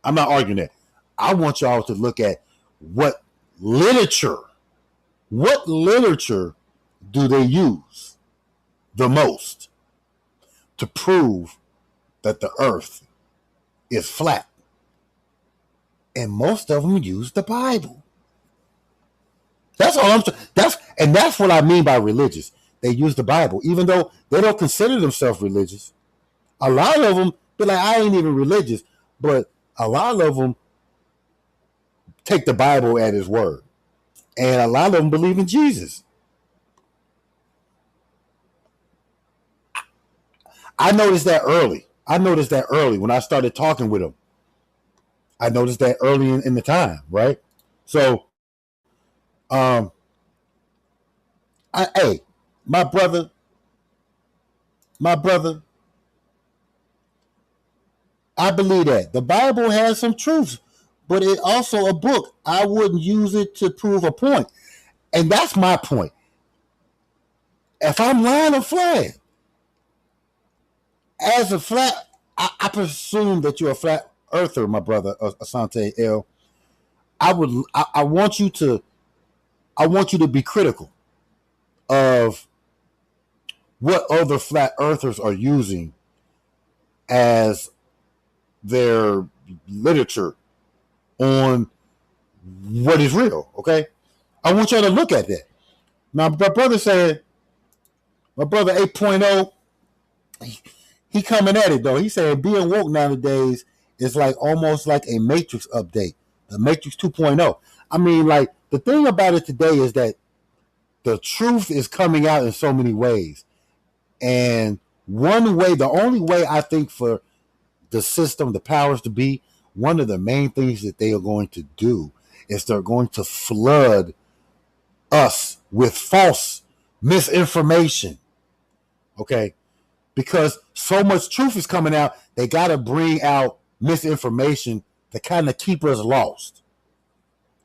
I'm not arguing that. I want y'all to look at what literature do they use the most to prove that the earth is flat. And most of them use the Bible. That's all that's what I mean by religious. They use the Bible, even though they don't consider themselves religious. A lot of them be like, I ain't even religious, but a lot of them take the Bible at his word. And a lot of them believe in Jesus. I noticed that early. When I started talking with them. I noticed that early in the time, right? So, my brother, I believe that the Bible has some truths, but it's also a book. I wouldn't use it to prove a point. And that's my point. If I'm lying, I'm flying. As a flat, I presume that you're a flat earther, my brother, Asante L. I want you to be critical of what other flat earthers are using as their literature on what is real. Okay, I want y'all to look at that. Now, my brother 8.0, he coming at it though. He said being woke nowadays is like almost like a Matrix update, the Matrix 2.0. I mean, like, the thing about it today is that the truth is coming out in so many ways. And the only way I think for the system, the powers to be, one of the main things that they are going to do is they're going to flood us with false misinformation. Okay? Because so much truth is coming out, they got to bring out misinformation to kind of keep us lost.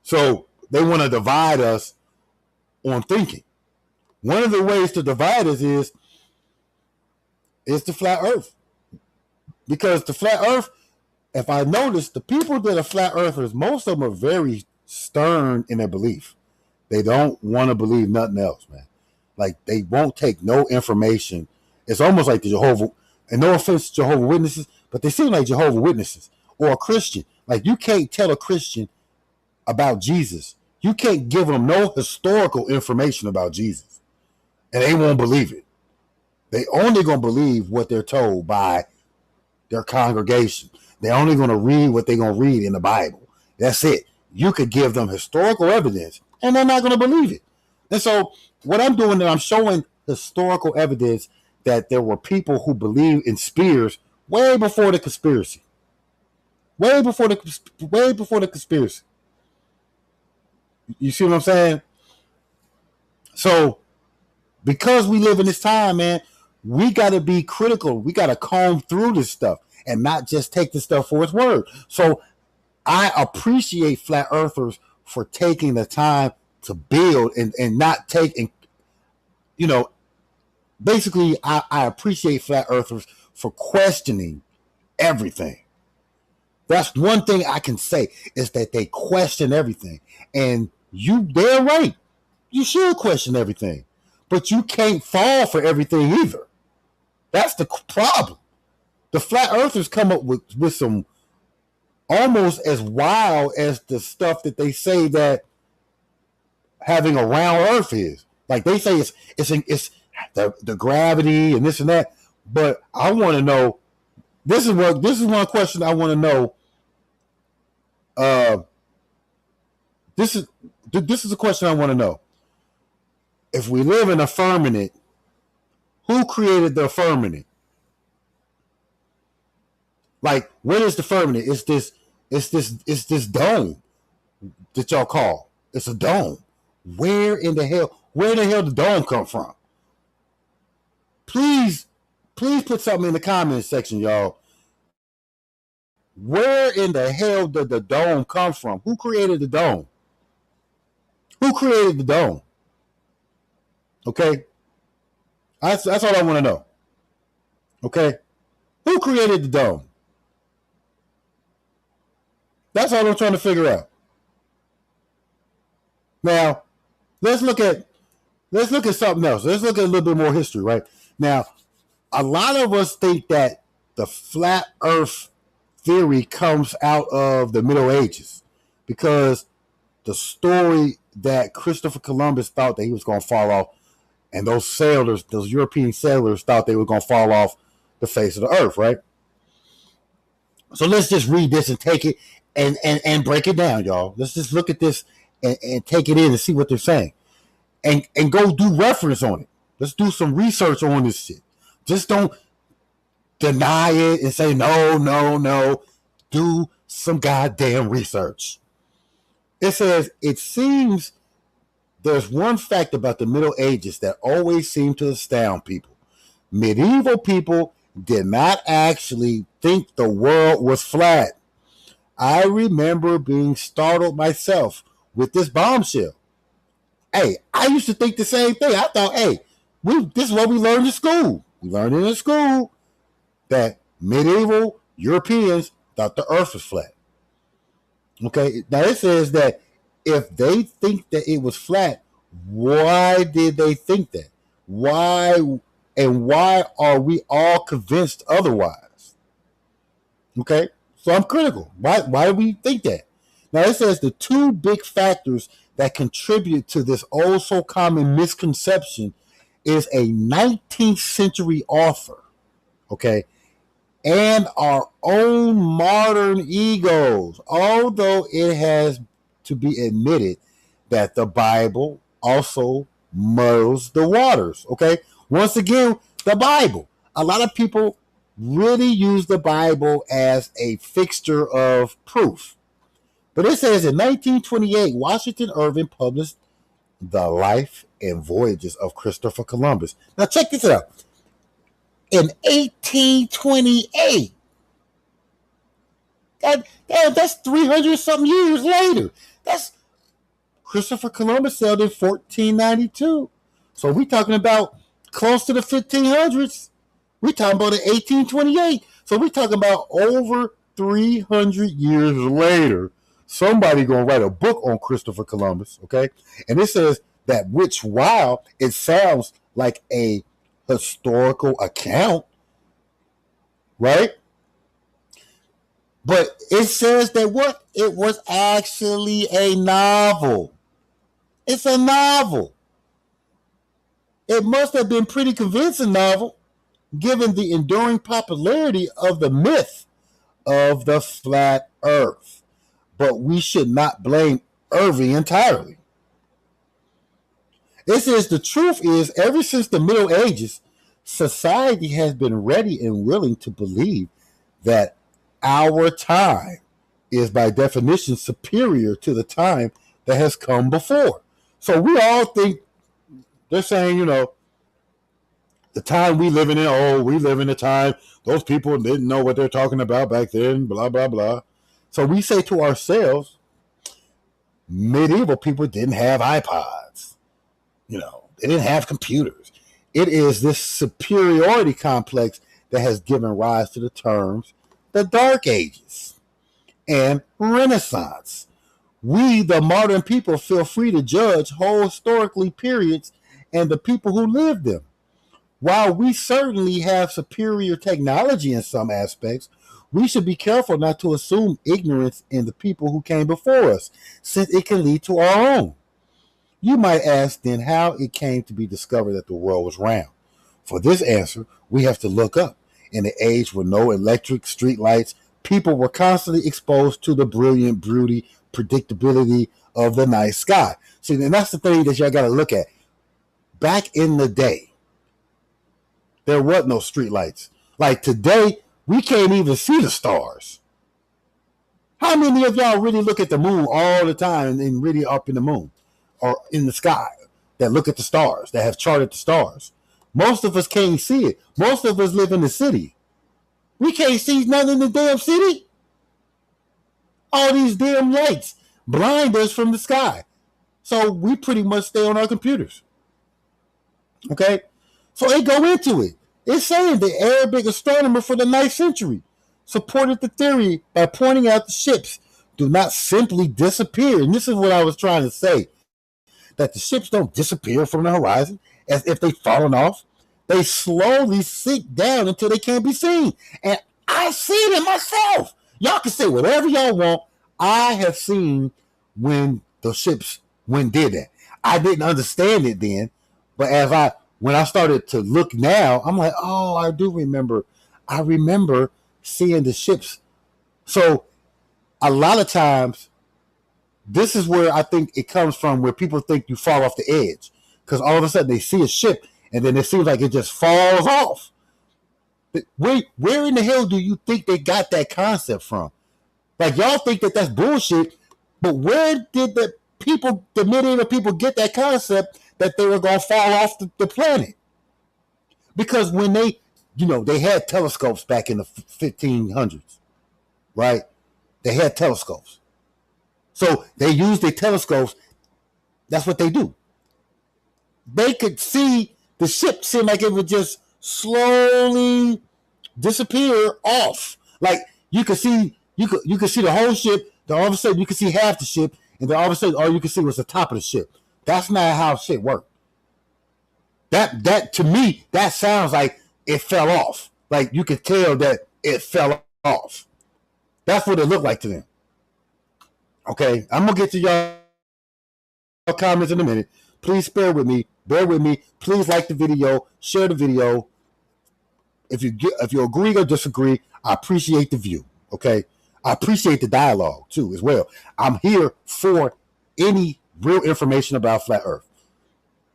So they want to divide us on thinking. One of the ways to divide us is the flat earth. Because the flat earth, if I notice, the people that are flat earthers, most of them are very stern in their belief. They don't want to believe nothing else, man. Like, they won't take no information. It's almost like the Jehovah, and no offense to Jehovah Witnesses, but they seem like Jehovah's Witnesses or a Christian. Like, you can't tell a Christian about Jesus. You can't give them no historical information about Jesus, and they won't believe it. They only gonna believe what they're told by their congregation. They're only gonna read what they're gonna read in the Bible. That's it. You could give them historical evidence, and they're not gonna believe it. And so, what I'm doing is I'm showing historical evidence that there were people who believed in spears way before the conspiracy. Way before the conspiracy. You see what I'm saying? So, because we live in this time, man, we got to be critical. We got to comb through this stuff and not just take this stuff for its word. So, I appreciate flat earthers for taking the time to build and not take, and basically, I appreciate flat earthers for questioning everything. That's one thing I can say, is that they question everything. And they're right. You should question everything. But you can't fall for everything either. That's the problem. The flat earthers come up with some almost as wild as the stuff that they say that having a round earth is. Like, they say it's the gravity and this and that. But I want to know, this is one question I want to know. This is a question I want to know. If we live in a firmament, who created the firmament? Like, what is the firmament? It's this dome that y'all call. It's a dome. Where in the hell did the dome come from? Please put something in the comments section, y'all. Where in the hell did the dome come from? Who created the dome? Who created the dome? Okay? That's all I want to know. Okay? Who created the dome? That's all I'm trying to figure out. Now, let's look at something else. Let's look at a little bit more history, right? Now, a lot of us think that the flat earth theory comes out of the Middle Ages, because the story that Christopher Columbus thought that he was going to fall off, and those European sailors thought they were going to fall off the face of the earth, right? So let's just read this and take it and break it down, y'all. Let's just look at this and take it in and see what they're saying, and go do reference on it. Let's do some research on this shit. Just don't deny it and say no. Do some goddamn research. It says, it seems there's one fact about the Middle Ages that always seemed to astound people. Medieval people did not actually think the world was flat. I remember being startled myself with this bombshell. Hey, I used to think the same thing. I thought, this is what we learned in school. We learned in school that medieval Europeans thought the earth was flat. Okay, now it says that if they think that it was flat, why did they think that? Why are we all convinced otherwise? Okay, so I'm critical. Why do we think that? Now it says the two big factors that contribute to this oh so common misconception is a 19th century author, okay, and our own modern egos, although it has to be admitted that the Bible also muddles the waters, okay? Once again, the Bible. A lot of people really use the Bible as a fixture of proof. But it says in 1928, Washington Irving published The Life and Voyages of Christopher Columbus. Now check this out. In 1828, that's 300-something years later. That's Christopher Columbus sailed in 1492. So we're talking about close to the 1500s. We're talking about in 1828. So we're talking about over 300 years later. Somebody going to write a book on Christopher Columbus, okay? And it says that while it sounds like a historical account, right? But it says that what? It was actually a novel. It's a novel. It must have been pretty convincing novel, given the enduring popularity of the myth of the flat earth. But we should not blame Irving entirely. It says the truth is, ever since the Middle Ages, society has been ready and willing to believe that our time is by definition superior to the time that has come before. So we all think they're saying, the time we live in, we live in a time those people didn't know what they're talking about back then, blah, blah, blah. So we say to ourselves, medieval people didn't have iPods. They didn't have computers. It is this superiority complex that has given rise to the terms the Dark Ages and Renaissance. We, the modern people, feel free to judge whole historically periods and the people who lived them. While we certainly have superior technology in some aspects, we should be careful not to assume ignorance in the people who came before us, since it can lead to our own. You might ask then how it came to be discovered that the world was round. For this answer, we have to look up. In an age with no electric streetlights, people were constantly exposed to the brilliant beauty, predictability of the night sky. See, and that's the thing that y'all got to look at. Back in the day, there was no streetlights. Like today, we can't even see the stars. How many of y'all really look at the moon all the time and really up in the moon or in the sky that look at the stars, that have charted the stars? Most of us can't see it. Most of us live in the city. We can't see nothing in the damn city. All these damn lights blind us from the sky. So we pretty much stay on our computers. Okay? So they go into it. It's saying the Arabic astronomer for the 9th century supported the theory by pointing out the ships do not simply disappear. And this is what I was trying to say. That the ships don't disappear from the horizon as if they've fallen off. They slowly sink down until they can't be seen. And I seen it myself. Y'all can say whatever y'all want. I have seen when the ships did that. I didn't understand it then, but when I started to look now, I'm like, oh, I do remember. I remember seeing the ships. So a lot of times, this is where I think it comes from, where people think you fall off the edge. Because all of a sudden they see a ship and then it seems like it just falls off. Where in the hell do you think they got that concept from? Like, y'all think that that's bullshit, but where did the medieval people get that concept that they were going to fall off the planet? Because when they had telescopes back in the 1500s, right? They had telescopes. So they used their telescopes. That's what they do. They could see the ship seem like it would just slowly disappear off. Like you could see the whole ship, then all of a sudden you could see half the ship, and then all of a sudden all you could see was the top of the ship. That's not how shit works. That to me, that sounds like it fell off. Like you could tell that it fell off. That's what it looked like to them. Okay, I'm gonna get to y'all comments in a minute. Please bear with me. Please like the video, share the video. If you agree or disagree, I appreciate the view. Okay, I appreciate the dialogue too as well. I'm here for any real information about flat Earth,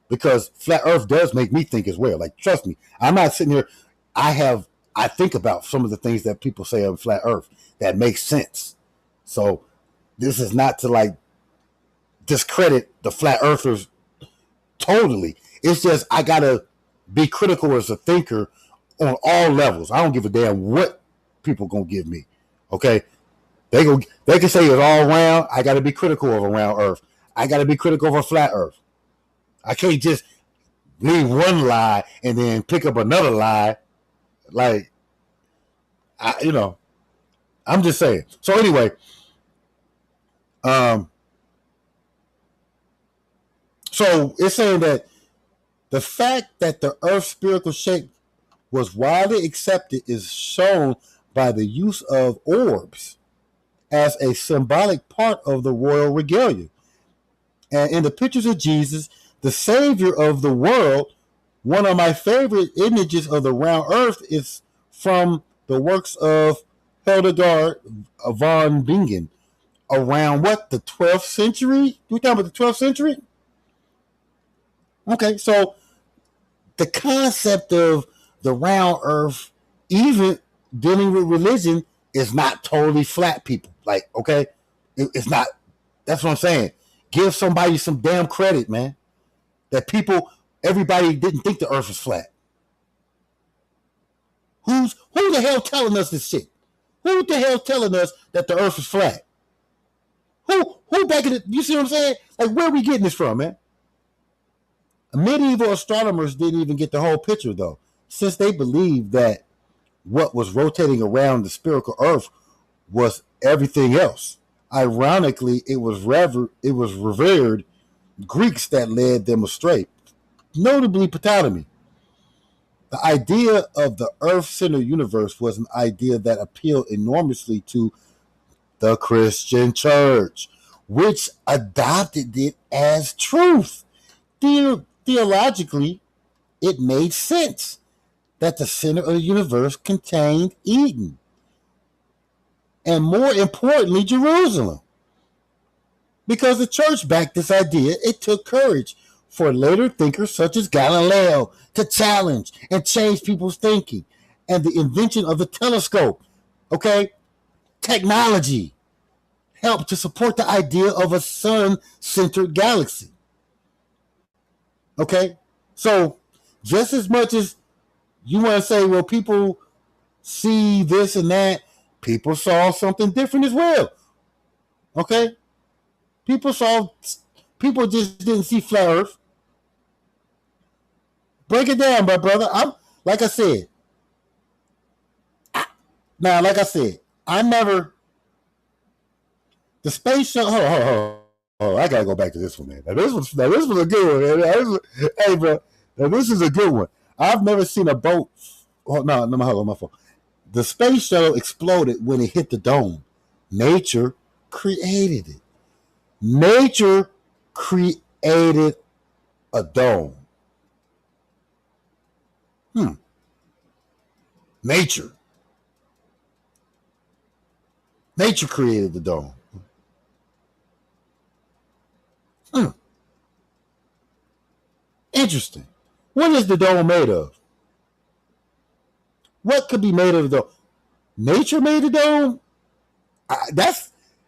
because flat Earth does make me think as well. Like, trust me, I'm not sitting here. I think about some of the things that people say on flat Earth that makes sense. So this is not to like discredit the flat earthers totally. It's just I gotta be critical as a thinker on all levels. I don't give a damn what people gonna give me. Okay, they can say it's all round. I gotta be critical of a round Earth. I gotta be critical of a flat Earth. I can't just leave one lie and then pick up another lie. Like, I'm just saying. So anyway, so it's saying that the fact that the Earth's spherical shape was widely accepted is shown by the use of orbs as a symbolic part of the royal regalia. And in the pictures of Jesus, the Savior of the world, one of my favorite images of the round earth is from the works of Hildegard von Bingen around what, the 12th century? We talking about the 12th century? Okay, so the concept of the round earth, even dealing with religion, is not totally flat, people. Like, okay, it's not. That's what I'm saying. Give somebody some damn credit, man. That everybody didn't think the earth was flat. Who the hell telling us this shit? Who the hell telling us that the earth is flat? Who back in the, you see what I'm saying? Like, where are we getting this from, man? Medieval astronomers didn't even get the whole picture, though, since they believed that what was rotating around the spherical earth was everything else. Ironically, it was revered Greeks that led them astray, notably Ptolemy. The idea of the earth-centered universe was an idea that appealed enormously to the Christian church, which adopted it as truth. Theologically, it made sense that the center of the universe contained Eden, and more importantly, Jerusalem. Because the church backed this idea, it took courage for later thinkers such as Galileo to challenge and change people's thinking, and the invention of the telescope, okay, technology, helped to support the idea of a sun-centered galaxy. Okay, so just as much as you want to say, well, people see this and that, people saw something different as well. Okay, people just didn't see flat Earth. Break it down, my brother. Like I said, I never. The space shuttle. Hold on. I gotta go back to this one, man. Now this was a good one, man. Hey, bro. Now this is a good one. I've never seen a boat. Oh, no, hold on, my phone. The space shuttle exploded when it hit the dome. Nature created it. Nature created a dome. Nature created the dome. Interesting. What is the dome made of? What could be made of the dome? Nature made the dome?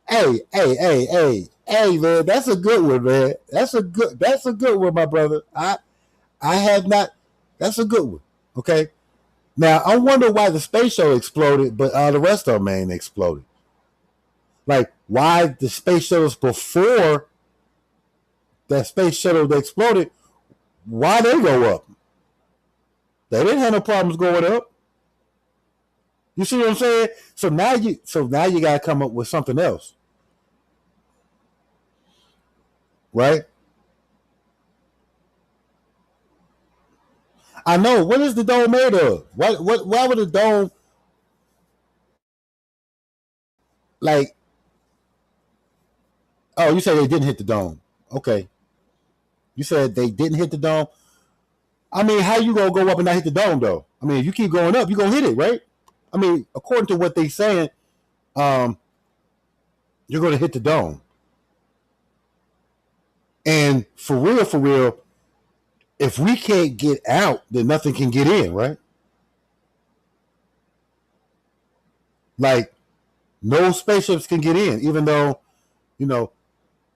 Hey, man, that's a good one, man. That's a good one, my brother. I have not. That's a good one. Okay. Now I wonder why the space shuttle exploded, but the rest of them ain't exploded. Like, why the space shuttles before that space shuttle that exploded? Why they go up? They didn't have no problems going up. You see what I'm saying? So now you gotta come up with something else, right? I know. What is the dome made of? Why would the dome, like? Oh, you said they didn't hit the dome. Okay. You said they didn't hit the dome. I mean, how you gonna go up and not hit the dome, though? I mean, if you keep going up, you're gonna hit it, right? I mean, according to what they saying, you're gonna hit the dome. And for real, if we can't get out, then nothing can get in, right? Like, no spaceships can get in, even though,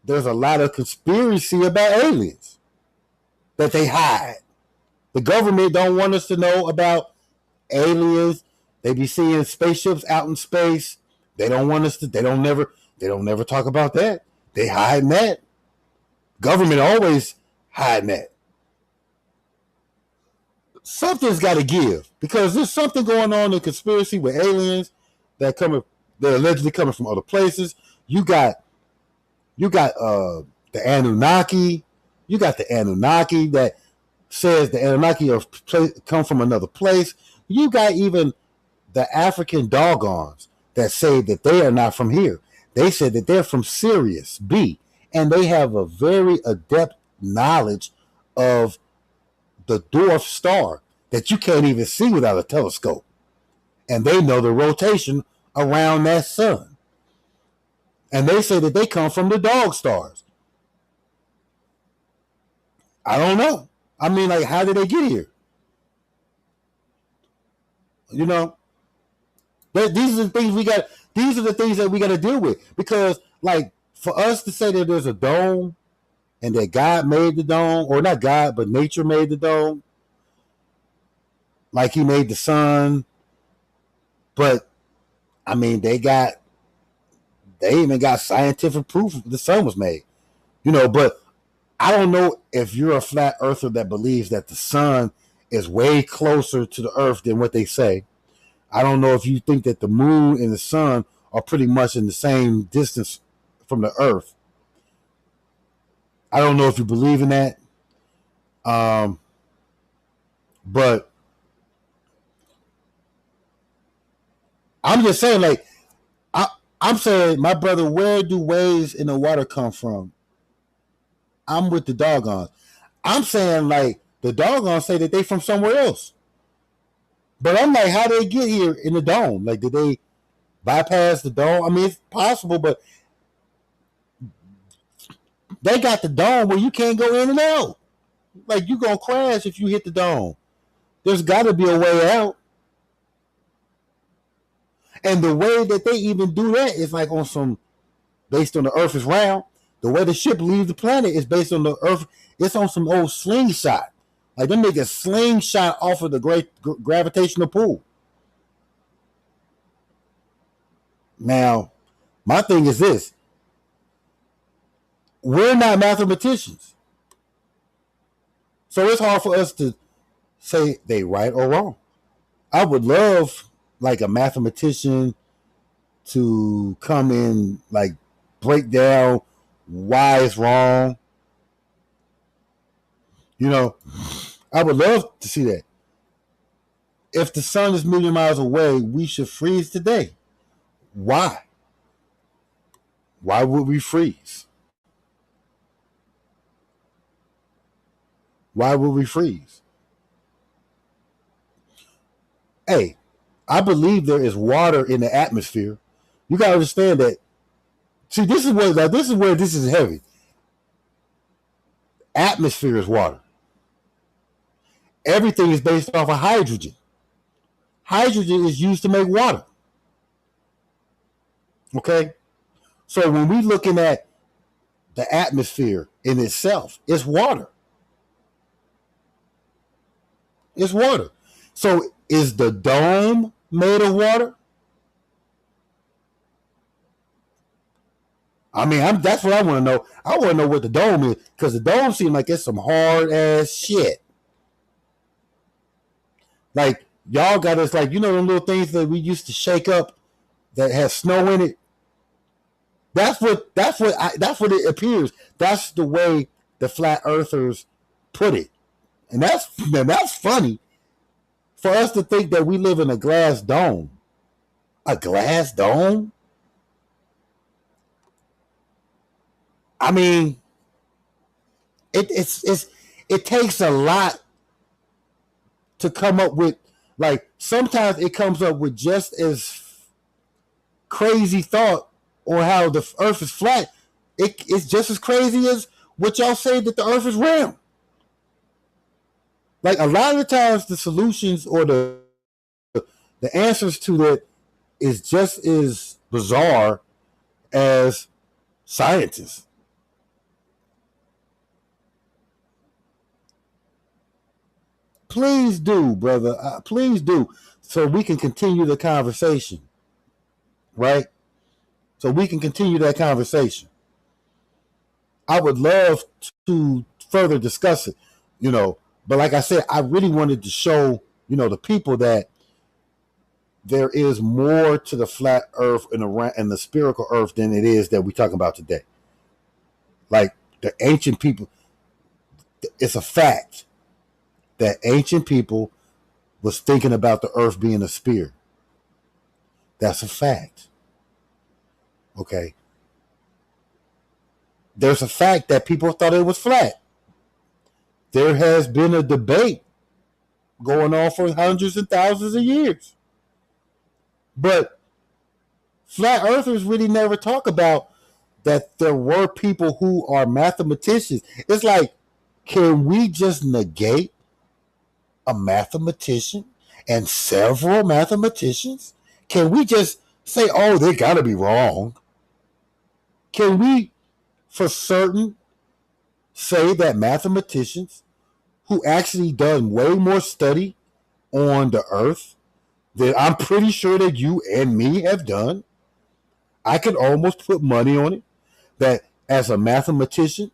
there's a lot of conspiracy about aliens that they hide. The government don't want us to know about aliens. They be seeing spaceships out in space. They don't want us to. They don't never talk about that. They hiding that. Government always hiding that. Something's got to give, because there's something going on in conspiracy with aliens they're allegedly coming from other places. You got the Anunnaki. You got the Anunnaki that says the Anunnaki come from another place. You got even the African doggons that say that they are not from here. They said that they're from Sirius B, and they have a very adept knowledge of the dwarf star that you can't even see without a telescope. And they know the rotation around that sun. And they say that they come from the dog stars. I don't know. I mean, like, how did they get here? You know, these are the things we got. These are the things that we got to deal with. Because, like, for us to say that there's a dome and that God made the dome, or not God, but nature made the dome, like He made the sun. But I mean, they even got scientific proof the sun was made. You know, but I don't know if you're a flat earther that believes that the sun is way closer to the earth than what they say. I don't know if you think that the moon and the sun are pretty much in the same distance from the earth. I don't know if you believe in that. But I'm just saying, like, I'm saying, my brother, where do waves in the water come from? I'm with the doggone. I'm saying, like, the doggone say that they from somewhere else. But I'm like, how did they get here in the dome? Like, did they bypass the dome? I mean, it's possible, but they got the dome where you can't go in and out. Like, you're going to crash if you hit the dome. There's got to be a way out. And the way that they even do that is like on some, based on the earth is round. The way the ship leaves the planet is based on the earth. It's on some old slingshot. Like, they make a slingshot off of the great gravitational pull. Now, my thing is this. We're not mathematicians. So it's hard for us to say they right or wrong. I would love, like, a mathematician to come in, like, break down why it's wrong. You know, I would love to see that. If the sun is a million miles away, we should freeze today. Why? Why would we freeze? Why would we freeze? Hey, I believe there is water in the atmosphere. You gotta understand that. See, this is where this is heavy. Atmosphere is water. Everything is based off of hydrogen. Hydrogen is used to make water. Okay? So when we're looking at the atmosphere in itself, it's water. It's water. So is the dome made of water? I mean, that's what I want to know. I want to know what the dome is, because the dome seems like it's some hard ass shit. Like, y'all got us, like, you know, them little things that we used to shake up that has snow in it. That's what it appears. That's the way the flat earthers put it, and that's funny for us to think that we live in a glass dome. A glass dome? I mean, it takes a lot to come up with. Like, sometimes it comes up with just as crazy thought, or how the earth is flat. It's just as crazy as what y'all say that the earth is round. Like, a lot of the times the solutions or the answers to that is just as bizarre as scientists. Please do, brother. Please do. So we can continue the conversation. Right? So we can continue that conversation. I would love to further discuss it, you know. But like I said, I really wanted to show, you know, the people that there is more to the flat earth and the spherical earth than it is that we're talking about today. Like, the ancient people, it's a fact that ancient people was thinking about the earth being a sphere. That's a fact. Okay. there's a fact that people thought it was flat. There has been a debate going on for hundreds and thousands of years. But flat earthers really never talk about that there were people who are mathematicians. It's like, can we just negate a mathematician and several mathematicians? Can we just say, oh, they got to be wrong? Can we, for certain, say that mathematicians who actually done way more study on the earth than I'm pretty sure that you and me have done, I could almost put money on it, that as a mathematician,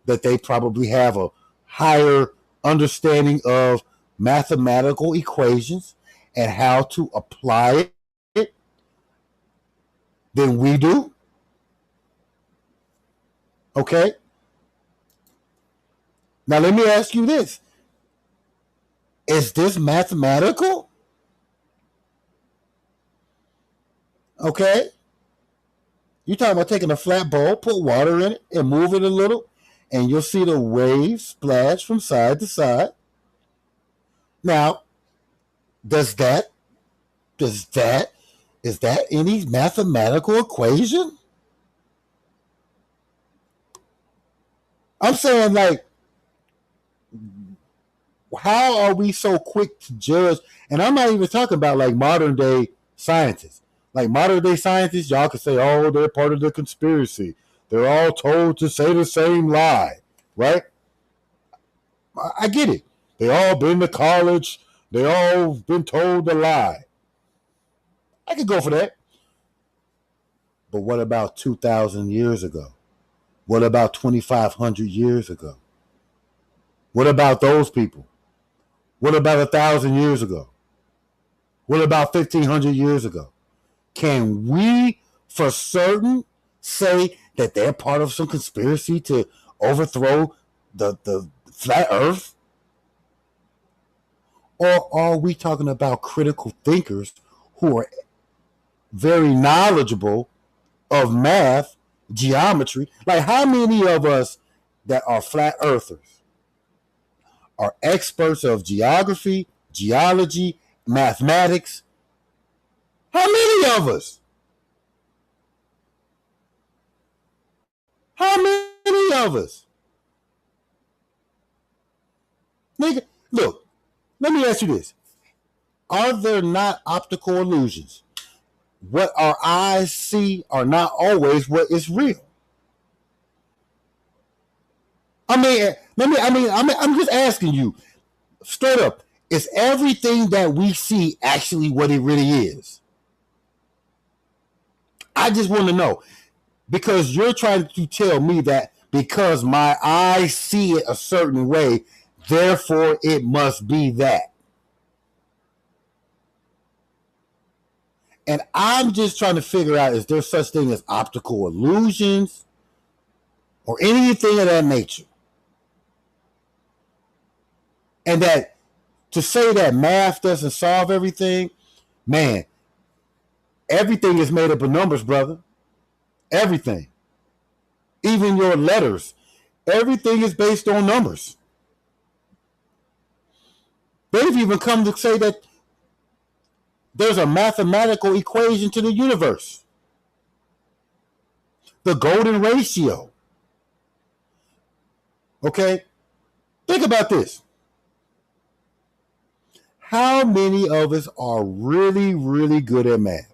that they probably have a higher understanding of mathematical equations and how to apply it than we do. Okay? Now let me ask you this. Is this mathematical? Okay? You're talking about taking a flat bowl, put water in it, and move it a little, and you'll see the waves splash from side to side. Now, is that any mathematical equation? I'm saying, like, how are we so quick to judge? And I'm not even talking about like modern day scientists. Like modern day scientists, y'all can say, oh, they're part of the conspiracy. They're all told to say the same lie, right? I get it. They all been to college. They all been told to lie. I could go for that. But what about 2,000 years ago? What about 2,500 years ago? What about those people? What about 1,000 years ago? What about 1,500 years ago? Can we for certain say that they're part of some conspiracy to overthrow the flat earth? Or are we talking about critical thinkers who are very knowledgeable of math, geometry? Like, how many of us that are flat earthers are experts of geography, geology, mathematics? How many of us? How many of us? Nigga, look, let me ask you this. Are there not optical illusions? What our eyes see are not always what is real. I'm just asking you straight up. Is everything that we see actually what it really is? I just want to know, because you're trying to tell me that because my eyes see it a certain way, therefore it must be that. And I'm just trying to figure out, is there such thing as optical illusions or anything of that nature? And that to say that math doesn't solve everything, man, everything is made up of numbers, brother. Everything. Even your letters. Everything is based on numbers. They've even come to say that there's a mathematical equation to the universe. The golden ratio. Okay? Think about this. How many of us are really, really good at math?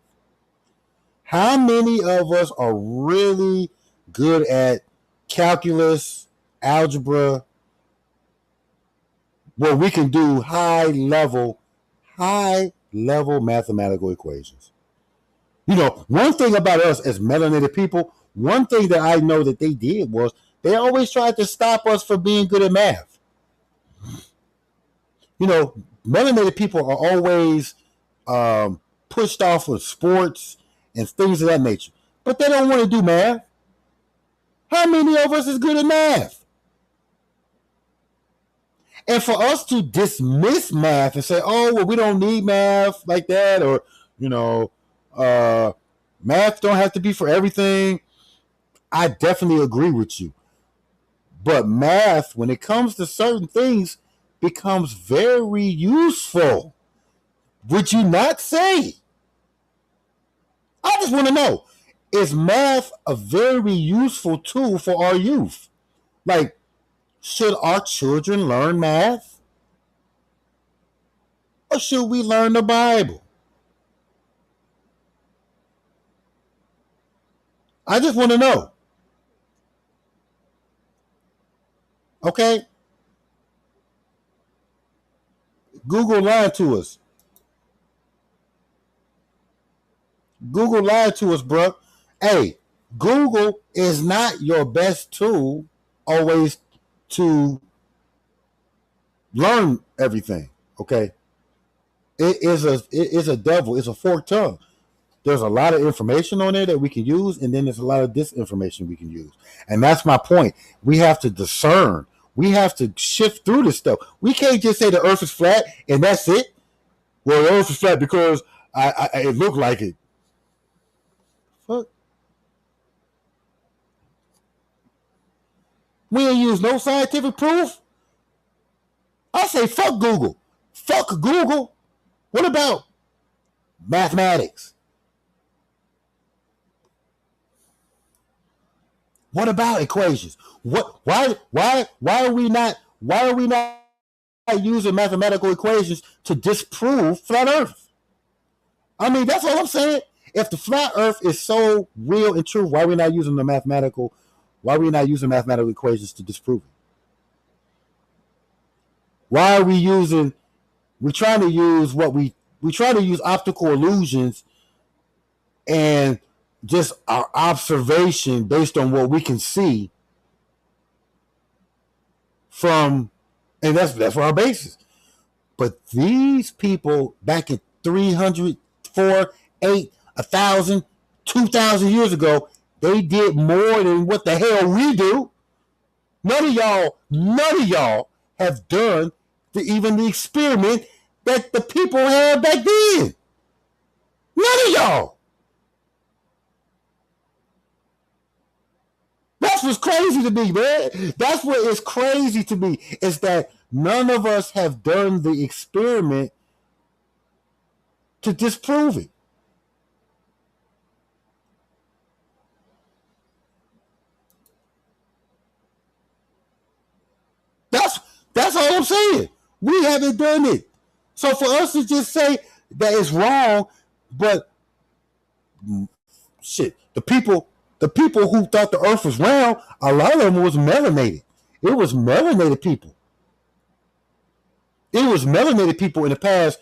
How many of us are really good at calculus, algebra, where we can do high level mathematical equations? You know, one thing about us as melanated people, one thing that I know that they did was they always tried to stop us from being good at math. You know, melanated people are always pushed off of sports and things of that nature. But they don't want to do math. How many of us is good at math? And for us to dismiss math and say, oh, well, we don't need math like that, or, you know, math don't have to be for everything. I definitely agree with you. But math, when it comes to certain things, becomes very useful. Would you not say? I just want to know, is math a very useful tool for our youth? Like, should our children learn math? Or should we learn the Bible? I just want to know. Okay? Google lied to us. Google lied to us, bro. Hey, Google is not your best tool always to learn everything. Okay? It is a devil. It's a forked tongue. There's a lot of information on there that we can use, and then there's a lot of disinformation we can use. And that's my point. We have to discern. We have to shift through this stuff. We can't just say the earth is flat and that's it. Well, the earth is flat because it looked like it. Fuck. We ain't use no scientific proof. I say fuck Google. Fuck Google. What about mathematics? What about equations? What? Why are we not? Why are we not using mathematical equations to disprove flat Earth? I mean, that's all I'm saying. If the flat Earth is so real and true, why are we not using the mathematical? Why are we not using mathematical equations to disprove it? Why are we using? We're trying to use we try to use optical illusions and just our observation based on what we can see from, and that's our basis. But these people back in 300, 4, 8, 1,000, 2,000 years ago, they did more than what the hell we do. None of y'all have done even the experiment that the people had back then. None of y'all. That's what's crazy to me, man. That's what is crazy to me, is that none of us have done the experiment to disprove it. That's all I'm saying. We haven't done it. So for us to just say that it's wrong, but shit, the people who thought the earth was round, a lot of them was melanated. It was melanated people. It was melanated people in the past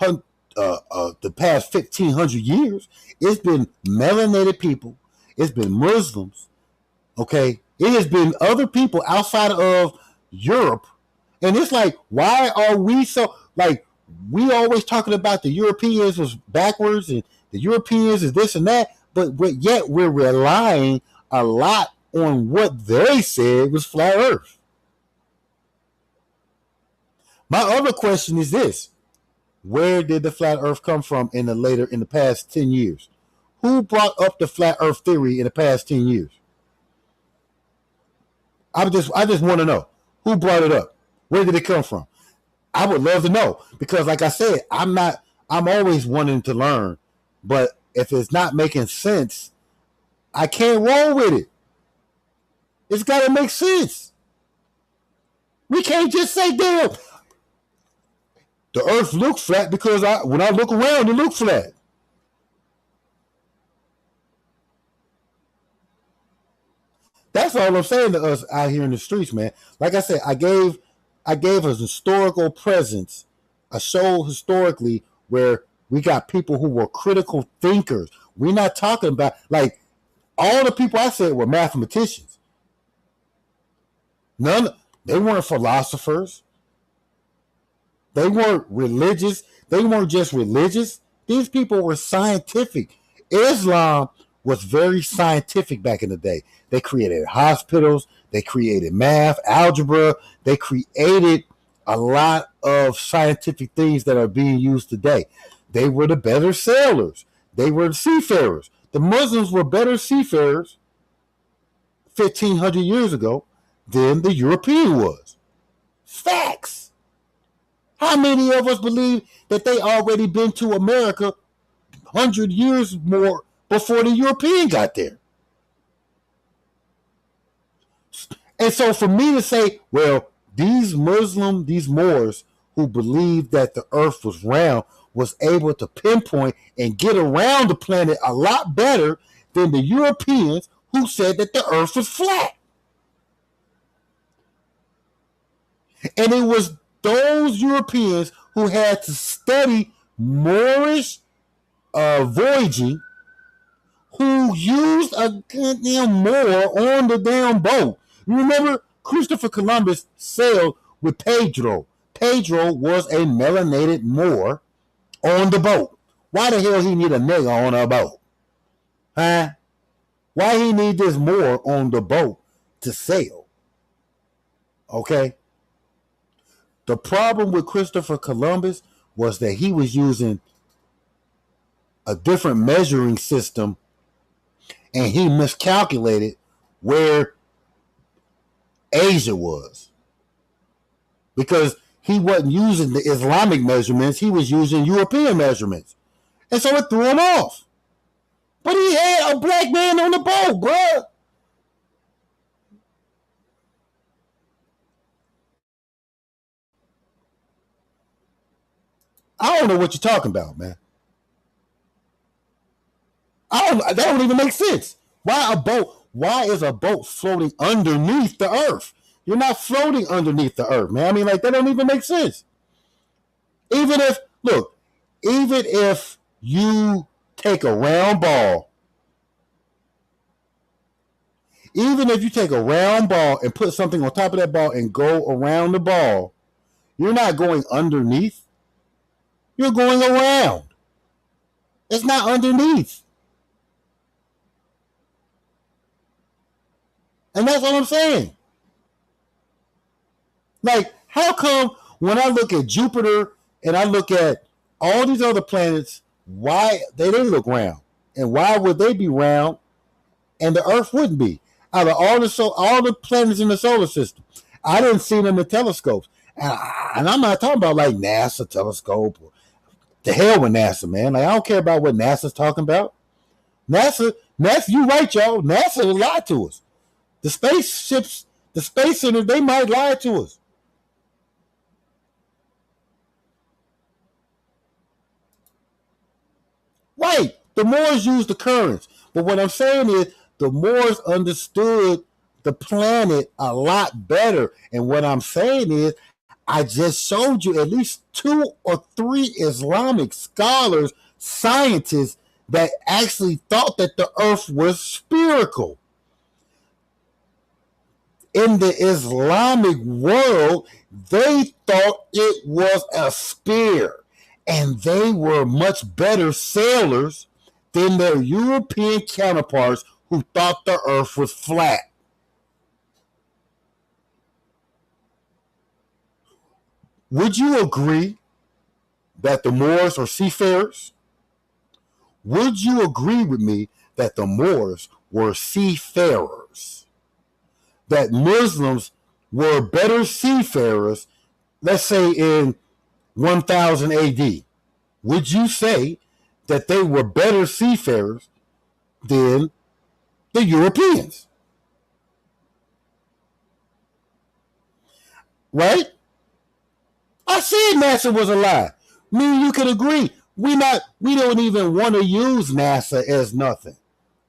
the past 1,500 years. It's been melanated people. It's been Muslims. Okay, it has been other people outside of Europe, and it's like, why are we so like? We always talking about the Europeans was backwards and the Europeans is this and that, but yet we're relying a lot on what they said was flat Earth. My other question is this: where did the flat Earth come from in the past 10 years? Who brought up the flat Earth theory in the past 10 years? I just want to know who brought it up. Where did it come from? I would love to know, because like I said, I'm always wanting to learn, but if it's not making sense, I can't roll with it. It's got to make sense. We can't just say, damn, the earth looks flat because when I look around, it looks flat. That's all I'm saying to us out here in the streets, man. Like I said, I gave a historical presence, a show historically where we got people who were critical thinkers. We're not talking about, like, all the people I said were mathematicians. They weren't philosophers. They weren't religious. They weren't just religious. These people were scientific. Islam was very scientific back in the day. They created hospitals. They created math, algebra. They created a lot of scientific things that are being used today. They were the better sailors. They were the seafarers. The Muslims were better seafarers 1,500 years ago than the European was. Facts. How many of us believe that they already been to America 100 years more before the European got there? And so for me to say, well, these Moors who believed that the earth was round was able to pinpoint and get around the planet a lot better than the Europeans who said that the earth was flat. And it was those Europeans who had to study Moorish voyaging who used a goddamn Moor on the damn boat. You remember Christopher Columbus sailed with Pedro. Pedro was a melanated Moor on the boat. Why the hell he need a nigger on a boat? Huh? Why he need this Moor on the boat to sail? Okay? The problem with Christopher Columbus was that he was using a different measuring system and he miscalculated where Asia was. Because he wasn't using the Islamic measurements, he was using European measurements. And so it threw him off. But he had a black man on the boat, bruh. I don't know what you're talking about, man. That don't even make sense. Why a boat? Why is a boat floating underneath the earth? You're not floating underneath the earth, man. I mean, like, that don't even make sense. Even if you take a round ball, and put something on top of that ball and go around the ball, you're not going underneath. You're going around. It's not underneath. And that's what I'm saying. Like, how come when I look at Jupiter and I look at all these other planets, why they look round? And why would they be round and the Earth wouldn't be? Out of all the planets in the solar system, I didn't see them in the telescopes. And I'm not talking about like NASA telescope. The hell with NASA, man. Like, I don't care about what NASA's talking about. NASA, you right, y'all. NASA will lie to us. The spaceships, the space center, they might lie to us. Right. The Moors used the currents. But what I'm saying is the Moors understood the planet a lot better. And what I'm saying is I just showed you at least 2 or 3 Islamic scholars, scientists, that actually thought that the earth was spherical. In the Islamic world, they thought it was a sphere. And they were much better sailors than their European counterparts who thought the earth was flat. Would you agree that the Moors are seafarers? Would you agree with me that the Moors were seafarers? That Muslims were better seafarers, let's say in 1000 AD? Would you say that they were better seafarers than the Europeans? Right? I said NASA was a lie. Me and you can agree. We don't even want to use NASA as nothing.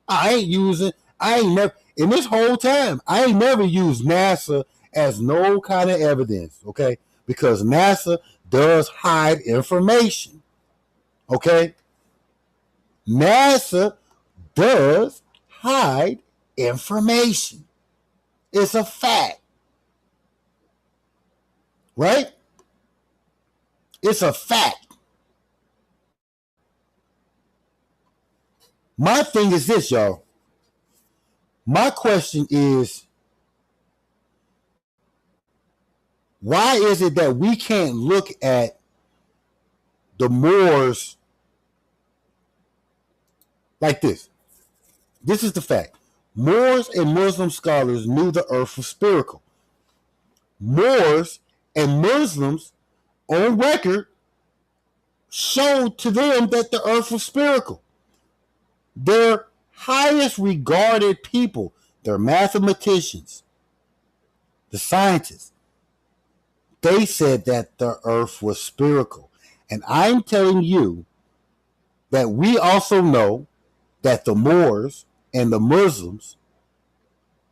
I ain't never, in this whole time, I ain't never used NASA as no kind of evidence, okay? Because NASA does hide information, okay? NASA does hide information. It's a fact, right? It's a fact. My thing is this, y'all. My question is, why is it that we can't look at the Moors like this? This is the fact. Moors and Muslim scholars knew the earth was spherical. Moors and Muslims on record showed to them that the earth was spherical. Their highest regarded people, their mathematicians, the scientists, they said that the earth was spherical. And I'm telling you that we also know that the Moors and the Muslims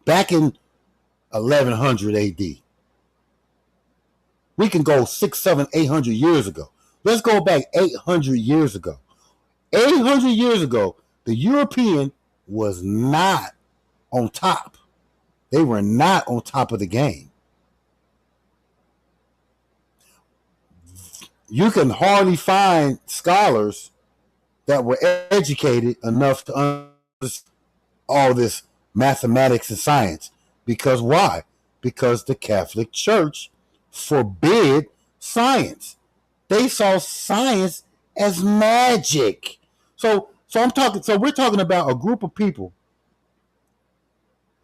back in 1100 AD, we can go 6, 7, 800 years ago. Let's go back 800 years ago. 800 years ago, the European was not on top. They were not on top of the game. You can hardly find scholars that were educated enough to understand all this mathematics and science. Because why? Because the Catholic Church forbid science. They saw science as magic. So we're talking about a group of people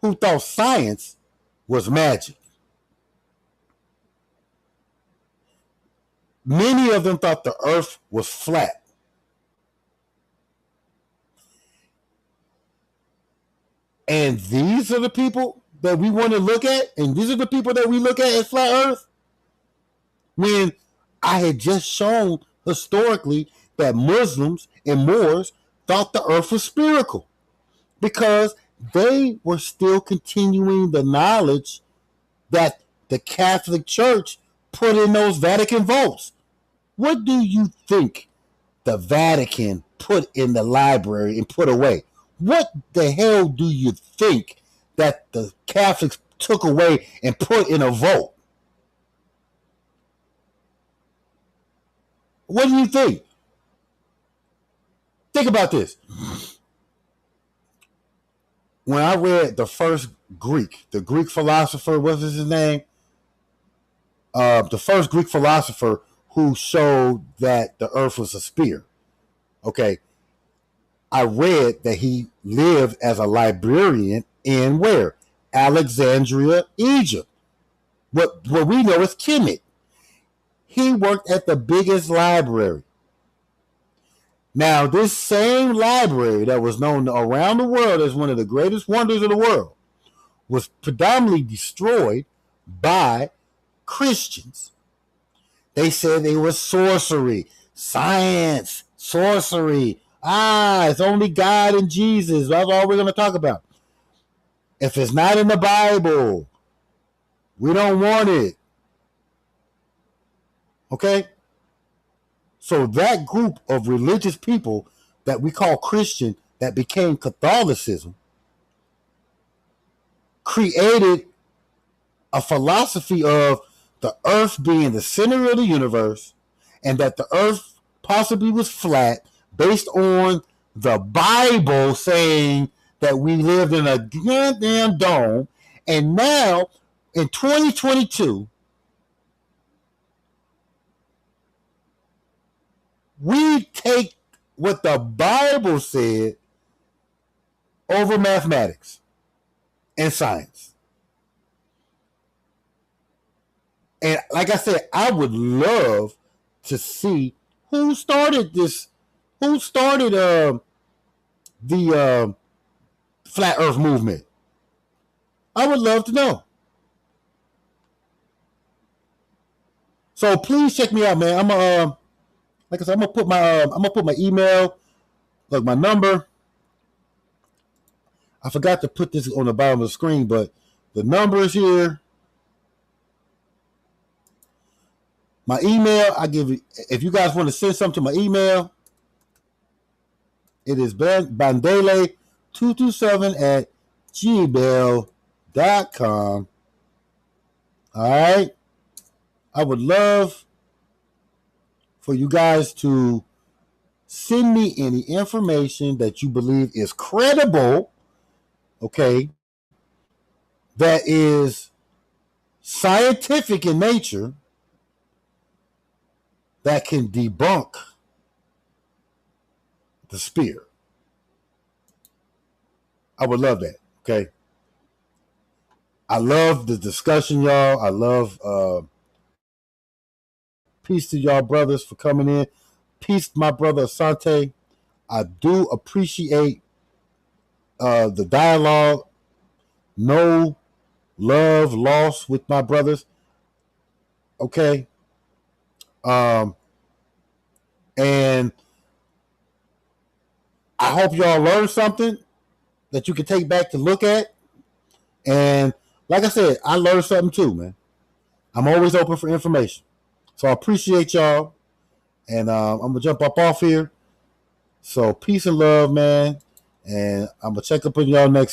who thought science was magic. Many of them thought the earth was flat. And these are the people that we want to look at, and these are the people that we look at as flat earth. When I had just shown historically that Muslims and Moors thought the earth was spherical because they were still continuing the knowledge that the Catholic Church put in those Vatican vaults. What do you think the Vatican put in the library and put away? What the hell do you think that the Catholics took away and put in a vault? What do you think? Think about this. When I read the first the Greek philosopher, what was his name? The first Greek philosopher who showed that the earth was a sphere. Okay. I read that he lived as a librarian in where? Alexandria, Egypt. What we know is Kemet. He worked at the biggest library. Now, this same library that was known around the world as one of the greatest wonders of the world was predominantly destroyed by Christians. They said it was sorcery, science, sorcery. It's only God and Jesus. That's all we're going to talk about. If it's not in the Bible, we don't want it. Okay? So that group of religious people that we call Christian that became Catholicism created a philosophy of the earth being the center of the universe and that the earth possibly was flat based on the Bible saying that we lived in a goddamn dome. And now in 2022, we take what the Bible said over mathematics and science. And like I said, I would love to see who started this, who started the flat earth movement. I would love to know. So please check me out, man. I'm like I said, I'm gonna put my email, like my number. I forgot to put this on the bottom of the screen, but the number is here. My email, I give you, if you guys want to send something to my email, it is bandele227@gmail.com. All right. I would love for you guys to send me any information that you believe is credible, okay, that is scientific in nature, that can debunk the spear. I would love that, Okay. I love the discussion, y'all. I love peace to y'all brothers for coming in. Peace to my brother Asante. I do appreciate the dialogue. No love lost with my brothers. Okay. And I hope y'all learned something that you can take back to look at. And like I said, I learned something too, man. I'm always open for information. So I appreciate y'all. And I'm going to jump up off here. So peace and love, man. And I'm going to check up on y'all next